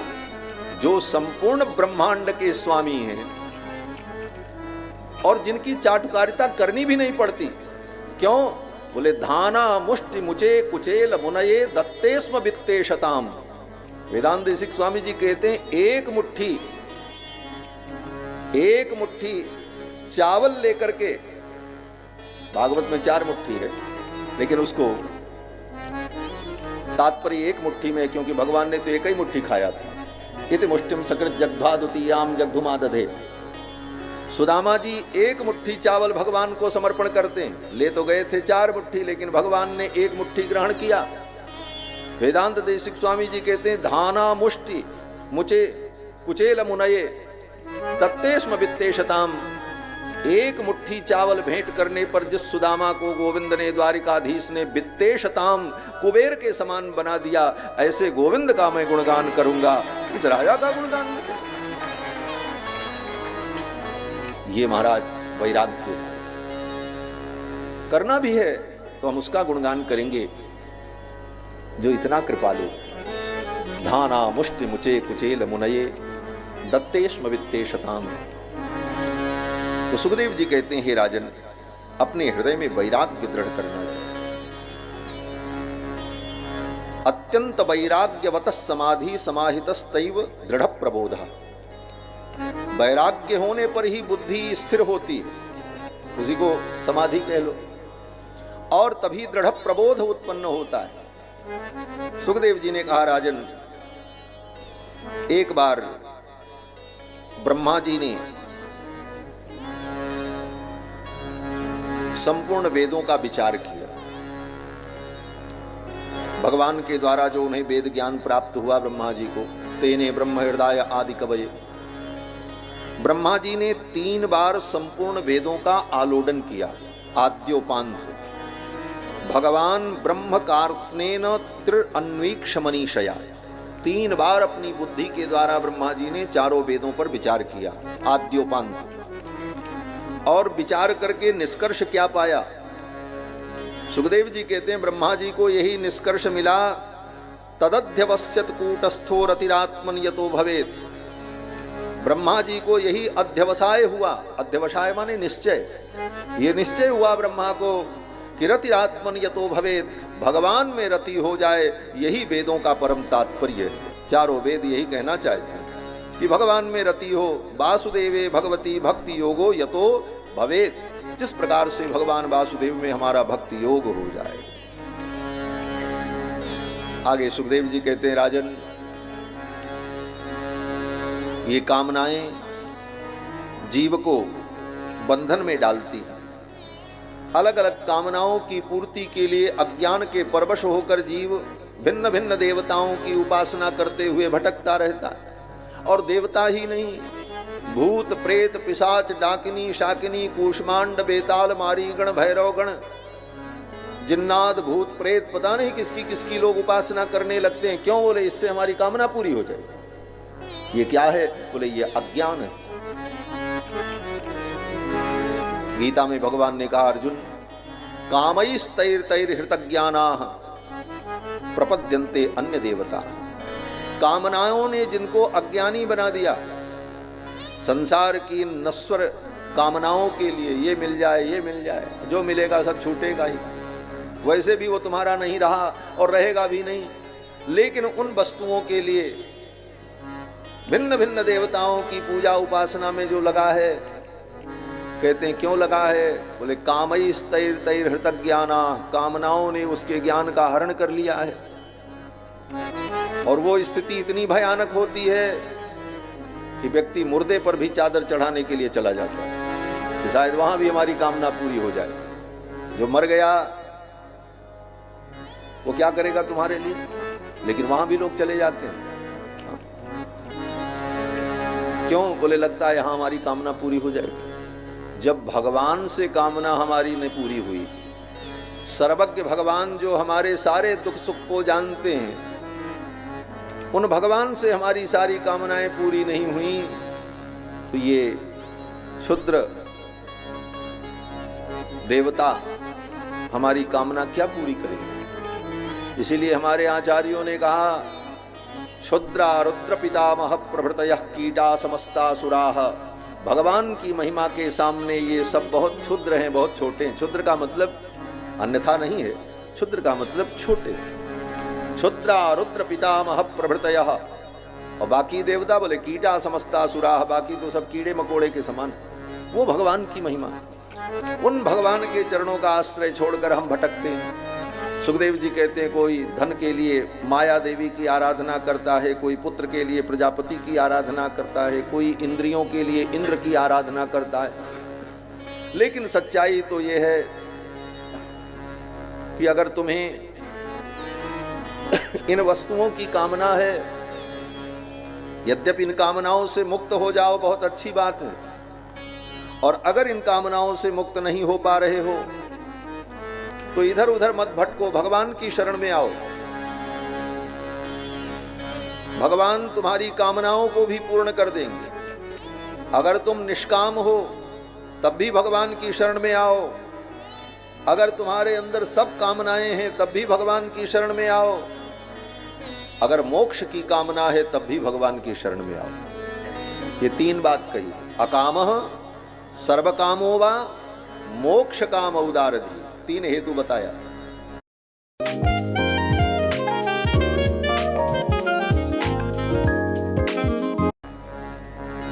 जो संपूर्ण ब्रह्मांड के स्वामी हैं और जिनकी चाटुकारिता करनी भी नहीं पड़ती। क्यों? बोले धाना मुष्टि मुचे कुचेल मुनये दत्तेस्म वित्ते शताम। वेदांत देशिक स्वामी जी कहते हैं एक मुट्ठी चावल लेकर के, भागवत में 4 मुट्ठी है, लेकिन उसको तात्पर्य एक मुट्ठी में, क्योंकि भगवान ने तो एक ही मुट्ठी खाया था। इति मुष्टिम सकृत जग्ध्वा द्वितीयाम जग्धुमा दधे। सुदामा जी एक मुट्ठी चावल भगवान को समर्पण करते हैं, ले तो गए थे 4 मुट्ठी, लेकिन भगवान ने एक मुट्ठी ग्रहण किया। वेदांत देशिक स्वामी जी कहते हैं धाना मुष्टि मुचे कुचेल मुनये दत्तेस्म वित्ते शताम। एक मुट्ठी चावल भेंट करने पर जिस सुदामा को गोविंद ने, द्वारिकाधीश ने वित्ते शताम, कुबेर के समान बना दिया, ऐसे गोविंद का मैं गुणगान करूंगा, इस राजा का गुणगान नहीं। ये महाराज वैराग्य करना भी है तो हम उसका गुणगान करेंगे जो इतना कृपालु। धाना मुष्टि मुचे कुचेल मुनये दत्तेस्म वित्ते शताम। तो सुखदेव जी कहते हैं हे राजन, अपने हृदय में वैराग्य दृढ़ करना चाहिए। अत्यंत वैराग्यवत समाधि समाहितस्तैव दृढ़ प्रबोध। वैराग्य होने पर ही बुद्धि स्थिर होती है, उसी को समाधि कह लो, और तभी दृढ़ प्रबोध उत्पन्न होता है। सुखदेव जी ने कहा राजन, एक बार ब्रह्मा जी ने संपूर्ण वेदों का विचार किया। भगवान के द्वारा जो उन्हें वेद ज्ञान प्राप्त हुआ ब्रह्मा जी को, तेने ब्रह्म हृदय आदि कवये। ब्रह्मा जी ने 3 बार संपूर्ण वेदों का आलोडन किया, आद्योपांत। भगवान ब्रह्म कार्ष्णेन त्रिअन्वीक्ष मनीषया। 3 बार अपनी बुद्धि के द्वारा ब्रह्मा जी ने चारों वेदों पर विचार किया, आद्योपांत। और विचार करके निष्कर्ष क्या पाया? सुखदेव जी कहते हैं ब्रह्मा जी को यही निष्कर्ष मिला, तदध्यवस्यत कूटस्थो रतिरात्मन यतो भवेत। ब्रह्मा जी को यही अध्यवसाय हुआ, अध्यवसाय माने निश्चय, ये निश्चय हुआ ब्रह्मा को कि रतिरात्मन यतो भवेत, भगवान में रति हो जाए, यही वेदों का परम तात्पर्य है। चारों वेद यही कहना चाहते हैं कि भगवान में रति हो, वासुदेवे भगवती भक्ति योगो यतो भवेत, जिस प्रकार से भगवान वासुदेव में हमारा भक्ति योग हो जाए। आगे सुखदेव जी कहते हैं राजन, ये कामनाएं जीव को बंधन में डालती हैं। अलग अलग कामनाओं की पूर्ति के लिए अज्ञान के परवश होकर जीव भिन्न भिन्न देवताओं की उपासना करते हुए भटकता रहता है। और देवता ही नहीं, भूत प्रेत पिशाच डाकिनी शाकिनी कूष्मांड बेताल मारीगण भैरवगण जिन्नात भूत प्रेत पता नहीं किसकी किसकी लोग उपासना करने लगते हैं। क्यों? बोले इससे हमारी कामना पूरी हो जाए। ये क्या है? बोले ये अज्ञान है। गीता में भगवान ने कहा, अर्जुन कामैस्तैर्तैर्हृतज्ञानाः प्रपद्यन्ते अन्य देवता। कामनाओं ने जिनको अज्ञानी बना दिया, संसार की नश्वर कामनाओं के लिए ये मिल जाए ये मिल जाए, जो मिलेगा सब छूटेगा ही, वैसे भी वो तुम्हारा नहीं रहा और रहेगा भी नहीं। लेकिन उन वस्तुओं के लिए भिन्न भिन्न देवताओं की पूजा उपासना में जो लगा है, कहते हैं क्यों लगा है? बोले कामैस्तैर्तैर्हृतज्ञाना, कामनाओं ने उसके ज्ञान का हरण कर लिया है। और वो स्थिति इतनी भयानक होती है कि व्यक्ति मुर्दे पर भी चादर चढ़ाने के लिए चला जाता है कि शायद वहां भी हमारी कामना पूरी हो जाए। जो मर गया वो क्या करेगा तुम्हारे लिए? लेकिन वहां भी लोग चले जाते हैं। क्यों? बोले लगता है यहां हमारी कामना पूरी हो जाएगी। जब भगवान से कामना हमारी न पूरी हुई, सर्वज्ञ भगवान जो हमारे सारे दुख सुख को जानते हैं, उन भगवान से हमारी सारी कामनाएं पूरी नहीं हुई, तो ये क्षुद्र देवता हमारी कामना क्या पूरी करेंगे? इसीलिए हमारे आचार्यों ने कहा, क्षुद्रा रुद्र पितामह प्रभृतयः कीटा समस्ता सुराः। भगवान की महिमा के सामने ये सब बहुत क्षुद्र हैं, बहुत छोटे हैं। क्षुद्र का मतलब अन्यथा नहीं है, क्षुद्र का मतलब छोटे। क्षुद्रा रुद्र पितामह प्रभृतयः, और बाकी देवता बोले कीटा समस्ता सुराः, बाकी तो सब कीड़े मकोड़े के समान। वो भगवान की महिमा। उन भगवान के चरणों का आश्रय छोड़कर हम भटकते हैं। सुखदेव जी कहते हैं, कोई धन के लिए माया देवी की आराधना करता है, कोई पुत्र के लिए प्रजापति की आराधना करता है, कोई इंद्रियों के लिए इंद्र की आराधना करता है। लेकिन सच्चाई तो यह है कि अगर तुम्हें इन वस्तुओं की कामना है, यद्यपि इन कामनाओं से मुक्त हो जाओ बहुत अच्छी बात है, और अगर इन कामनाओं से मुक्त नहीं हो पा रहे हो तो इधर उधर मत भटको, भगवान की शरण में आओ। भगवान तुम्हारी कामनाओं को भी पूर्ण कर देंगे। अगर तुम निष्काम हो तब भी भगवान की शरण में आओ। अगर तुम्हारे अंदर सब कामनाएं हैं तब भी भगवान की शरण में आओ। अगर मोक्ष की कामना है तब भी भगवान की शरण में आओ। ये तीन बात कही, अकामः सर्वकामो वा मोक्ष काम उदारधि। तीन हेतु बताया।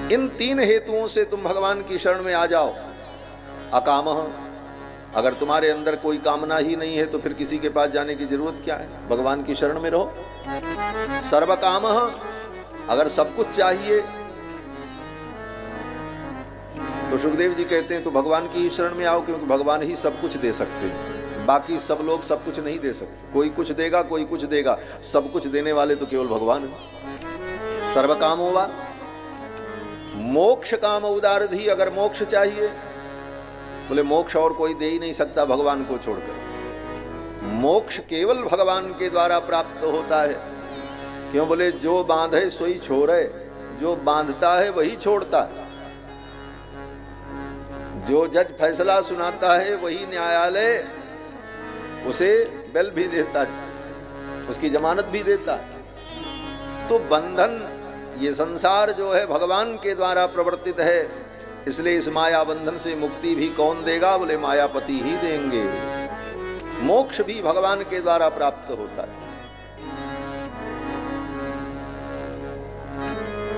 इन तीन हेतुओं से तुम भगवान की शरण में आ जाओ। अकामः, अगर तुम्हारे अंदर कोई कामना ही नहीं है तो फिर किसी के पास जाने की जरूरत क्या है, भगवान की शरण में रहो। सर्वकामः, अगर सब कुछ चाहिए तो सुखदेव जी कहते हैं तो भगवान की ही शरण में आओ, क्योंकि भगवान ही सब कुछ दे सकते हैं। बाकी सब लोग सब कुछ नहीं दे सकते। कोई कुछ देगा, कोई कुछ देगा, सब कुछ देने वाले तो केवल भगवान है। सर्वकामो वा मोक्ष काम उदारधि, अगर मोक्ष चाहिए, बोले मोक्ष और कोई दे ही नहीं सकता भगवान को छोड़कर। मोक्ष केवल भगवान के द्वारा प्राप्त होता है। क्यों? बोले जो बांधे सोई छोड़े, जो बांधता है वही छोड़ता है। जो जज फैसला सुनाता है वही न्यायालय उसे बेल भी देता है, उसकी जमानत भी देता है। तो बंधन, ये संसार जो है भगवान के द्वारा प्रवर्तित है, इसलिए इस माया बंधन से मुक्ति भी कौन देगा? बोले मायापति ही देंगे। मोक्ष भी भगवान के द्वारा प्राप्त होता है।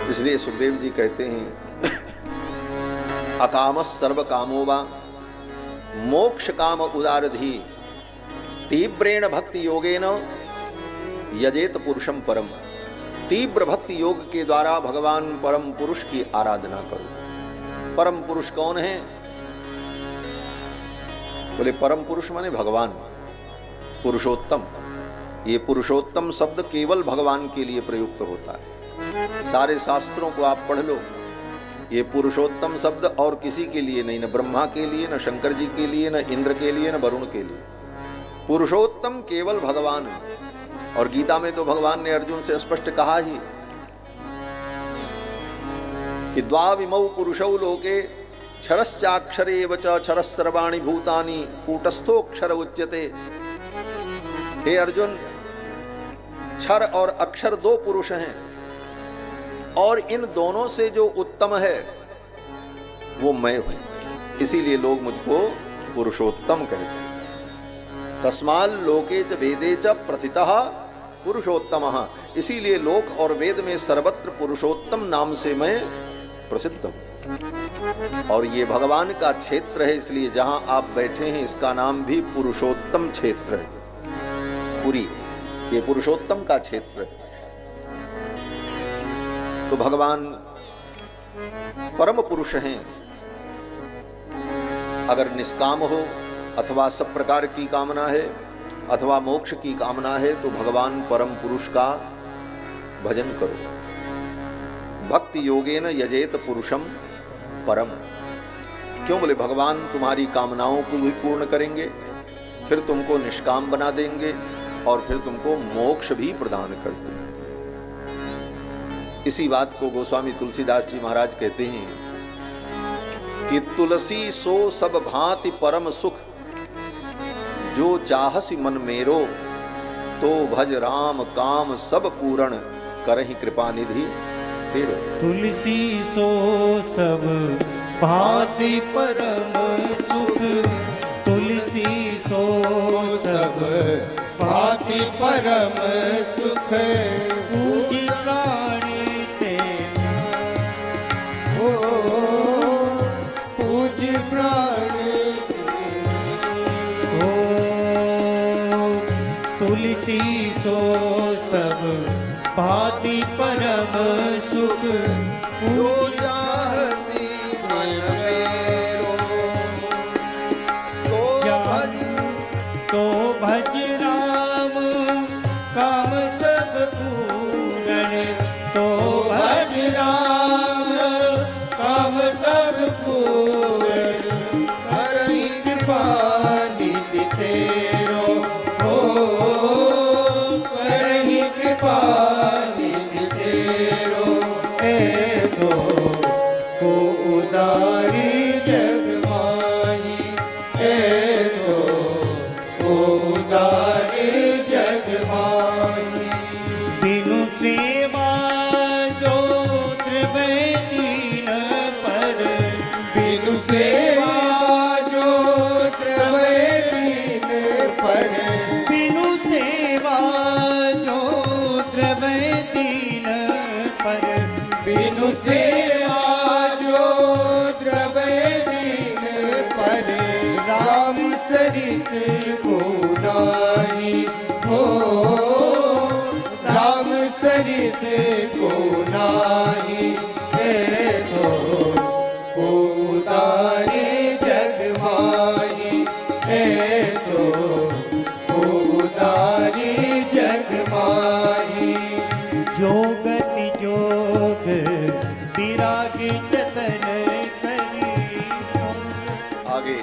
इसलिए सुखदेव जी कहते हैं, अकामः सर्व कामो वा मोक्ष काम उदारधि तीव्रेण भक्ति योगेन यजेत पुरुषम परम। तीव्र भक्ति योग के द्वारा भगवान परम पुरुष की आराधना करो। परम पुरुष कौन है? बोले परम पुरुष माने भगवान, पुरुषोत्तम। ये पुरुषोत्तम शब्द केवल भगवान के लिए प्रयुक्त होता है। सारे शास्त्रों को आप पढ़ लो, ये पुरुषोत्तम शब्द और किसी के लिए नहीं, न ब्रह्मा के लिए, न शंकर जी के लिए, न इंद्र के लिए, न वरुण के लिए। पुरुषोत्तम केवल भगवान है। और गीता में तो भगवान ने अर्जुन से स्पष्ट कहा ही कि द्वाविमौ पुरुषौ लोके क्षरश्चाक्षरे वच क्षरः सर्वाणि भूतानि कूटस्थोक्षर उच्यते। हे अर्जुन, क्षर और अक्षर दो पुरुष हैं और इन दोनों से जो उत्तम है वो मैं हूं, इसीलिए लोग मुझको पुरुषोत्तम कहते हैं। तस्माल लोके च वेदे च प्रथितः पुरुषोत्तमः, इसीलिए लोक और वेद में सर्वत्र पुरुषोत्तम नाम से मैं प्रसिद्ध हूं। और ये भगवान का क्षेत्र है, इसलिए जहां आप बैठे हैं इसका नाम भी पुरुषोत्तम क्षेत्र है। पुरी ये पुरुषोत्तम का क्षेत्र है। तो भगवान परम पुरुष हैं। अगर निष्काम हो अथवा सब प्रकार की कामना है अथवा मोक्ष की कामना है तो भगवान परम पुरुष का भजन करो। भक्ति योगेन यजेत पुरुषम परम। क्यों? बोले भगवान तुम्हारी कामनाओं को भी पूर्ण करेंगे, फिर तुमको निष्काम बना देंगे और फिर तुमको मोक्ष भी प्रदान कर देंगे। इसी बात को गोस्वामी तुलसीदास जी महाराज कहते हैं कि तुलसी सो सब भांति परम सुख, जो चाहसी मन मेरो, तो भज राम काम सब पूर्ण, करहि कृपा निधि तेरो। तुलसी सो सब भांति परम सुख, तुलसी सो सब भांति परम सुख, पूज प्राणी ते ओ पूज प्राणी ओ तुलसी सो सब भांति परम सुख, पूजा हसी मन मेरो, तो भज राम काम सब पूर्ण, तो भज राम काम सब पूर्ण, करहि कृपा निधि तेरो, हो करहि कृपा निधि तेरो, ऐसो को उदारी जग माही, ऐसो को उदारी जग माही। बिनु सेवा जो त्रिवै दीन पर, बिनु सेवा जो त्रिवै दीन पर, बिनु सेवा जो त्रिवै दीन पर, बिनु सेवा जो द्रवै दीन पर, राम सरिस को नाहि हो, राम सरिस को नाहि, ऐसो को उतारे जग माही, ऐसो को उतारे जग माही। जोगति जोग विराग जतन करी। आगे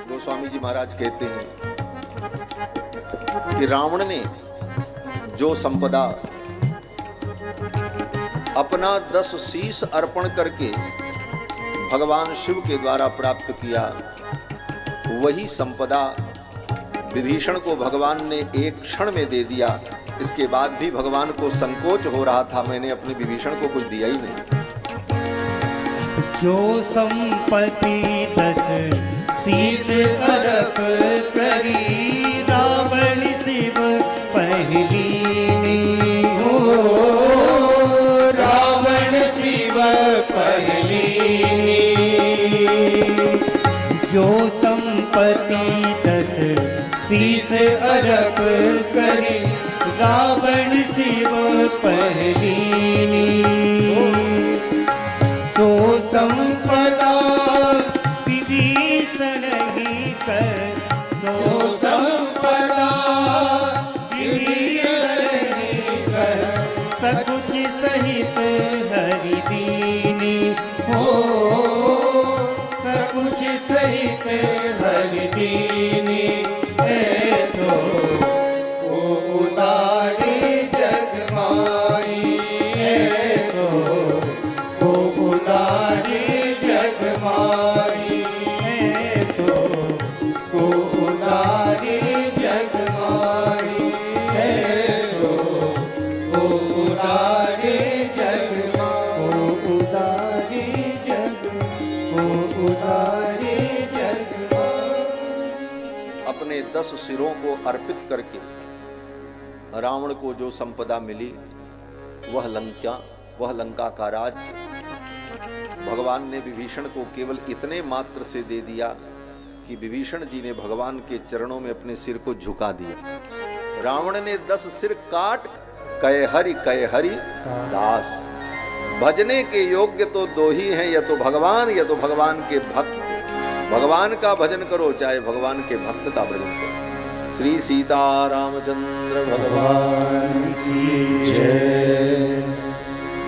गोस्वामी जी महाराज कहते हैं कि रावण ने जो संपदा अपना 10 शीश अर्पण करके भगवान शिव के द्वारा प्राप्त किया, वही संपदा विभीषण को भगवान ने एक क्षण में दे दिया। इसके बाद भी भगवान को संकोच हो रहा था, मैंने अपने विभीषण को कुछ दिया ही नहीं। जो संपत्ति 10 शीश अर्प करी, रावण शिव पहली हो, रावण शिव पहली। जो संपत्ति 10 शीश अर्प करी, रावण शिव पहली सहित हरि दीनी हो, सकुच सहित हरि दीनी, ऐसो को उदारी जग माई, ऐसो को उदारी जग माई, ऐसो को उदारी जग माई, ऐसो को उदारी जग माई, को उदारी जग, को उदारी जग माई। अपने 10 सिरों को अर्पित करके रावण को जो संपदा मिली वह लंका का राज्य भगवान ने विभीषण को केवल इतने मात्र से दे दिया कि विभीषण जी ने भगवान के चरणों में अपने सिर को झुका दिया। रावण ने 10 सिर काट कय हरि दास। भजने के योग्य तो 2 ही हैं, या तो भगवान या तो भगवान के भक्त। भगवान का भजन करो चाहे भगवान के भक्त का भजन करो। श्री सीता रामचंद्र भगवान की जय।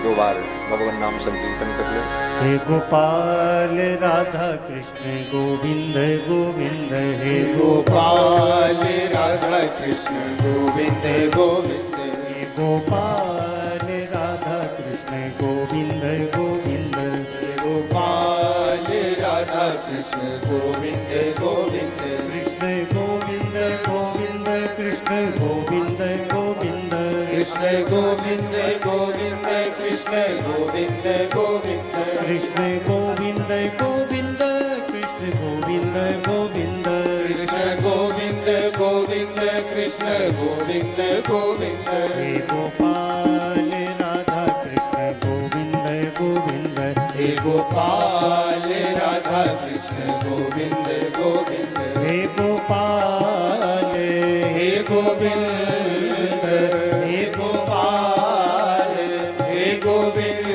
2 बार भगवान नाम संकीर्तन कर ले। हे गोपाल राधा कृष्ण गोविंद गोविंद, हे गोपाल राधा कृष्ण गोविंद गोविंद, हे गोपाल राधा कृष्ण गोविंद गोविंद, हे गोपाल राधा कृष्ण गोविंद गोविंद, कृष्ण गोविंद गोविंद, कृष्ण गोविंद गोविंद, कृष्ण गोविंद गोविंद, कृष्ण गोविंद गोविंद, कृष्ण गोविंद गोविंद, कृष्ण गोविंद गोविंद, कृष्ण गोविंद गोविंद, कृष्ण गोविंद गोविंद, हे गोपाल राधा कृष्ण गोविंद गोविंद, हे गोपाल राधा कृष्ण गोविंद गोविंद, हे गोपाल, हे गोविंद, हे गोपाल, हे गोविंद,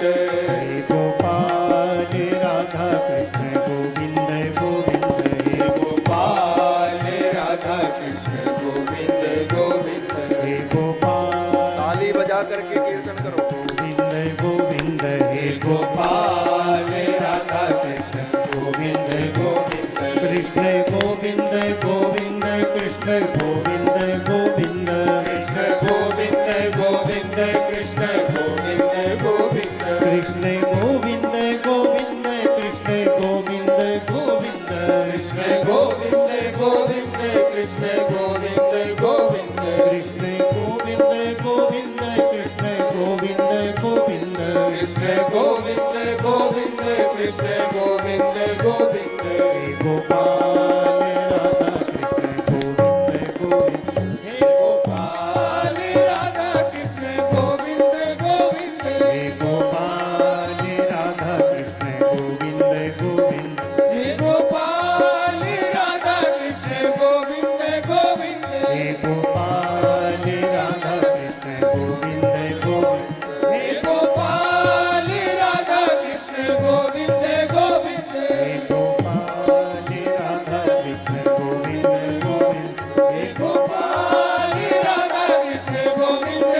हे गोपाल राधा कृष्ण गोविंद गोविंद, हे गोपाल राधा कृष्ण गोविंद गोविंद, हे गोपाल ताली बजा करके कीर्तन करो। गोविंद गोविंद, हे गोपाल राधा कृष्ण गोविंद गोविंद, कृष्ण गोविंद गोविंद, कृष्ण गोविंद गोविंद, कृष्ण गोविंद गोविंद, कृष्ण गोविंद गोविंद, कृष्ण गोविंद गोविंद, कृष्ण गोविंद गोविंद, कृष्ण गोविंद गोविंद, कृष्ण गोविंद गोविंद, कृष्ण गोविंद गोविंद, कृष्ण गोविंद गोविंद, कृष्ण गोविंद गोविंद, कृष्ण गोविंद गोविंद, हे गोपाल राधा कृष्ण गोविंद गोविंद, हे गोपाल राधा कृष्ण गोविंद गोविंद, हे गोपाल राधा कृष्ण गोविंद गोविंद, हे गोपाल राधा कृष्ण गोविंद गोविंद, हे गोपाल राधा कृष्ण गोविंद गोविंद, हे गोपाल राधा कृष्ण गोविंद गोविंद, हे गोपाल राधा कृष्ण गोविंद गोविंद, हे गोपाल राधा कृष्ण गोविंद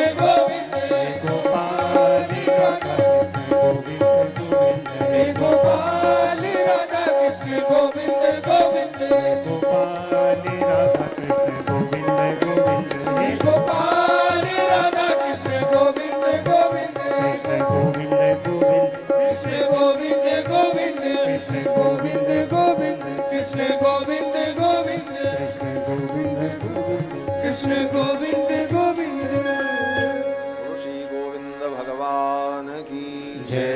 गोविंद, हे गोपाल राधा कृष्ण गोविंद गोविंद, हे गोपाल राधा कृष्ण गोविंद गोविंद, गोपाल राधा कृष्ण गोविंद गोविंद, हे गोपाल राधा कृष्ण गोविंद गोविंद, कृष्ण गोविंद गोविंद, कृष्ण गोविंद गोविंद, कृष्ण गोविंद गोविंद, कृष्ण गोविंद गोविंद, कृष्ण गोविंद गोविंद, कृष्ण गोविंद गोविंद। श्री गोविंद भगवान की जय।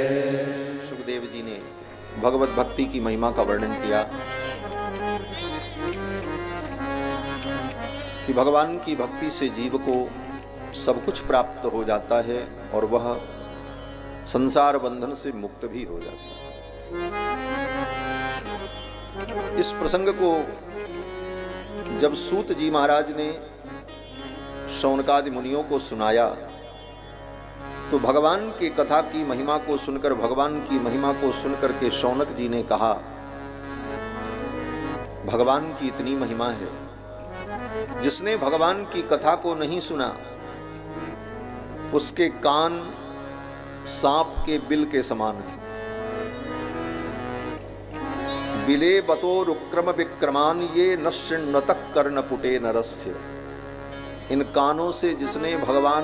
सुखदेव जी ने भगवत भक्ति की महिमा का वर्णन किया कि भगवान की भक्ति से जीव को सब कुछ प्राप्त हो जाता है और वह संसार बंधन से मुक्त भी हो जाता है। इस प्रसंग को जब सूत जी महाराज ने शौनकादि मुनियों को सुनाया तो भगवान की कथा की महिमा को सुनकर, भगवान की महिमा को सुनकर के शौनक जी ने कहा, भगवान की इतनी महिमा है, जिसने भगवान की कथा को नहीं सुना उसके कान सांप के बिल के समान थे। बिले बतोरुक्रम विक्रमान ये न शृण्वतः कर्णपुटे नरस्य। इन कानों से जिसने भगवान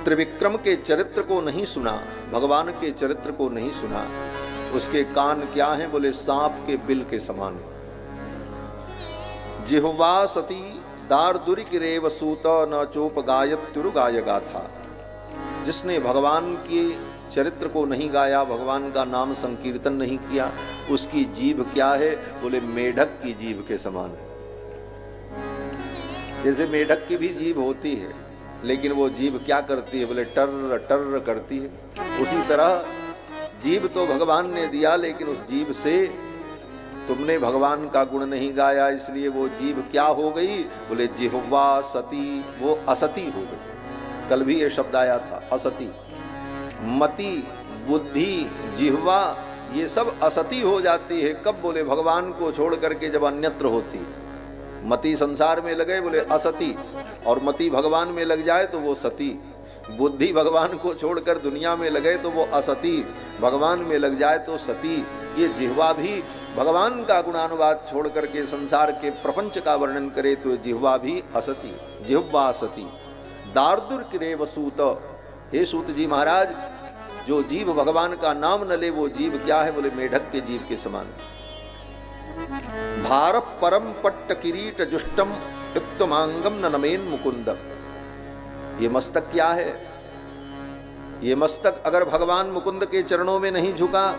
त्रिविक्रम के चरित्र को नहीं सुना, भगवान के चरित्र को नहीं सुना, उसके कान क्या हैं? बोले सांप के बिल के समान। जिह्वा सती दारदुरिकिरेव सूत न चोप गायत्युरु गाय गाथा। जिसने भगवान के चरित्र को नहीं गाया, भगवान का नाम संकीर्तन नहीं किया, उसकी जीभ क्या है? बोले मेढक की जीभ के समान है। जैसे मेढक की भी जीभ होती है, लेकिन वो जीभ क्या करती है? बोले टर टर करती है। उसी तरह जीभ तो भगवान ने दिया, लेकिन उस जीभ से तुमने भगवान का गुण नहीं गाया, इसलिए वो जीभ क्या हो गई? बोले जिह्वा सती, वो असती हो गई। कल भी ये शब्द आया था, असती। मति, बुद्धि, जिह्वा, ये सब असती हो जाती है। कब? बोले भगवान को छोड़ करके जब अन्यत्र होती। मति संसार में लगे बोले असती, और मति भगवान में लग जाए तो वो सती। बुद्धि भगवान को छोड़कर दुनिया में लगे तो वो असती, भगवान में लग जाए तो सती। ये जिह्वा भी भगवान का गुणानुवाद छोड़ करके संसार के प्रपंच का वर्णन करे तो जिह्वा भी असती, जिह्वा असती। दारदुर्किरेव सूत। हे सूत जी महाराज, जो जीव भगवान का नाम न ले वो जीव क्या है? बोले मेढक के जीव के समान। भार परम पट्ट किरीट जुष्टम युक्तमांगम न नमेन मुकुंद। ये मस्तक क्या है? ये मस्तक अगर भगवान मुकुंद के चरणों में नहीं झुका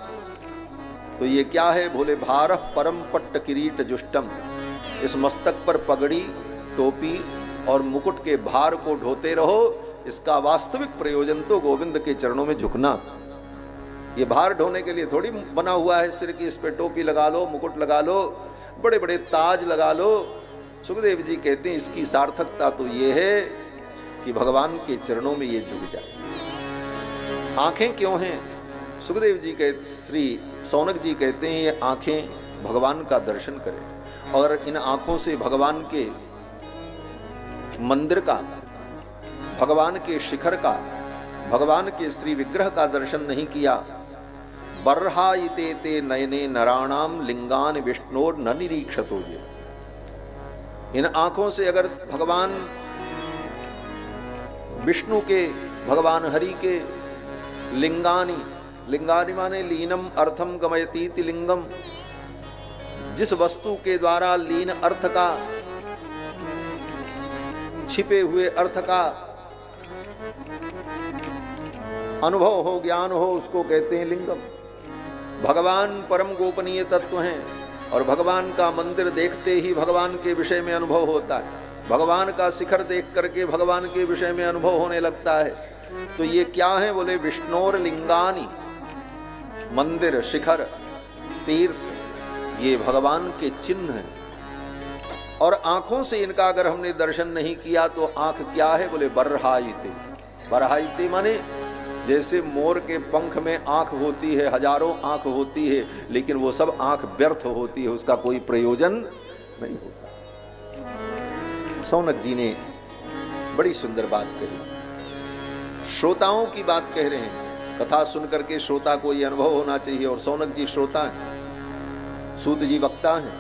तो ये क्या है? बोले भार परम पट्ट किरीट जुष्टम। इस मस्तक पर पगड़ी, टोपी और मुकुट के भार को ढोते रहो, इसका वास्तविक प्रयोजन तो गोविंद के चरणों में झुकना। ये भार ढोने के लिए थोड़ी बना हुआ है सिर की, इस पे टोपी लगा लो, मुकुट लगा लो, बड़े बड़े ताज लगा लो। सुखदेव जी कहते हैं इसकी सार्थकता तो ये है कि भगवान के चरणों में ये झुक जाए। आंखें क्यों हैं? सुखदेव जी के श्री सौनक जी कहते हैं ये आंखें भगवान का दर्शन करें, और इन आंखों से भगवान के मंदिर का, भगवान के शिखर का, भगवान के श्री विग्रह का दर्शन नहीं किया। बर्हायिते ते नयने नराणाम लिंगान विष्णोर न निरीक्षतो। इन आंखों से अगर भगवान विष्णु के, भगवान हरि के लिंगानी, लिंगानी माने लीनम अर्थम गमयतीति लिंगम, जिस वस्तु के द्वारा लीन अर्थ का, छिपे हुए अर्थ का अनुभव हो, ज्ञान हो, उसको कहते हैं लिंगम। भगवान परम गोपनीय तत्व हैं, और भगवान का मंदिर देखते ही भगवान के विषय में अनुभव होता है, भगवान का शिखर देख करके भगवान के विषय में अनुभव होने लगता है। तो ये क्या है? बोले विष्णोर लिंगानी। मंदिर, शिखर, तीर्थ, ये भगवान के चिन्ह हैं, और आंखों से इनका अगर हमने दर्शन नहीं किया तो आंख क्या है? बोले बर्हायिते। बर्हायिते माने जैसे मोर के पंख में आंख होती है, हजारों आंख होती है, लेकिन वो सब आंख व्यर्थ होती है, उसका कोई प्रयोजन नहीं होता। सौनक जी ने बड़ी सुंदर बात कही, श्रोताओं की बात कह रहे हैं। कथा सुन करके श्रोता को ये अनुभव होना चाहिए, और सौनक जी श्रोता हैं, सूत जी वक्ता हैं।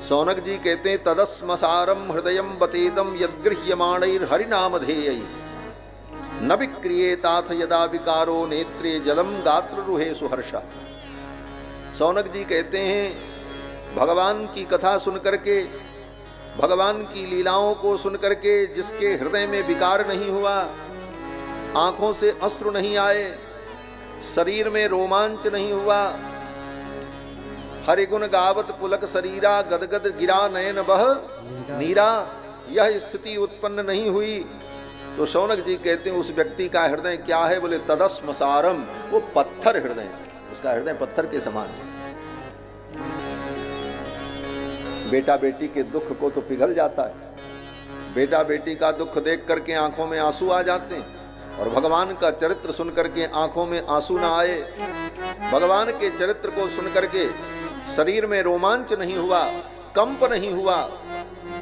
सौनक जी कहते हैं तदस्मसारम हृदयम बतेदम यद्गृह्यमाणैर हरिनामधेयैः न विक्रियेताथ यदा विकारो नेत्रे जलम गात्र रुहे सुहर्षा। सौनक जी कहते हैं भगवान की कथा सुन करके, भगवान की लीलाओं को सुन करके जिसके हृदय में विकार नहीं हुआ, आंखों से अश्रु नहीं आए, शरीर में रोमांच नहीं हुआ, हरिगुण गावत पुलक शरीरा गदगद गिरा नयन बह नीरा, यह स्थिति उत्पन्न नहीं हुई, तो शौनक जी कहते हैं उस व्यक्ति का हृदय क्या है? बोले तदस्मसारम, वो पत्थर हृदय, उसका हृदय पत्थर के समान है। बेटा बेटी के दुख को तो पिघल जाता है, बेटा बेटी का दुख देख करके आंखों में आंसू आ जाते हैं, और भगवान का चरित्र सुन करके आंखों में आंसू ना आए, भगवान के चरित्र को सुन करके शरीर में रोमांच नहीं हुआ, कंप नहीं हुआ,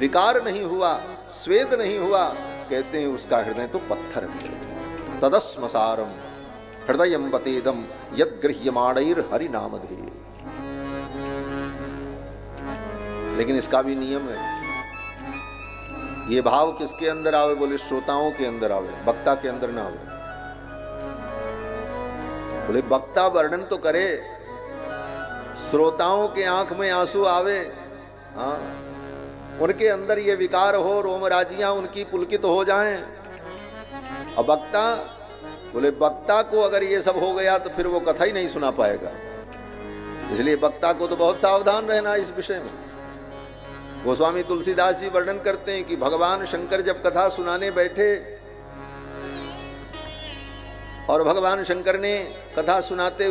विकार नहीं हुआ, स्वेद नहीं हुआ, कहते हैं उसका हृदय तो पत्थर है। तदस्मसारम हृदयम बतेदम यद गृह्यमाणैर हरि नामधेय। लेकिन इसका भी नियम है। ये भाव किसके अंदर आवे? बोले श्रोताओं के अंदर आवे, वक्ता के अंदर ना आवे। बोले वक्ता वर्णन तो करे, श्रोताओं के आंख में आंसू आवे, हाँ, उनके अंदर ये विकार हो, रोमराजियां उनकी पुलकित हो जाएं। अब वक्ता, बोले वक्ता को अगर ये सब हो गया तो फिर वो कथा ही नहीं सुना पाएगा। इसलिए वक्ता को तो बहुत सावधान रहना इस विषय में। गोस्वामी तुलसीदास जी वर्णन करते हैं कि भगवान शंकर जब कथा सुनाने बैठे और भगवान शंकर ने कथा सुनाते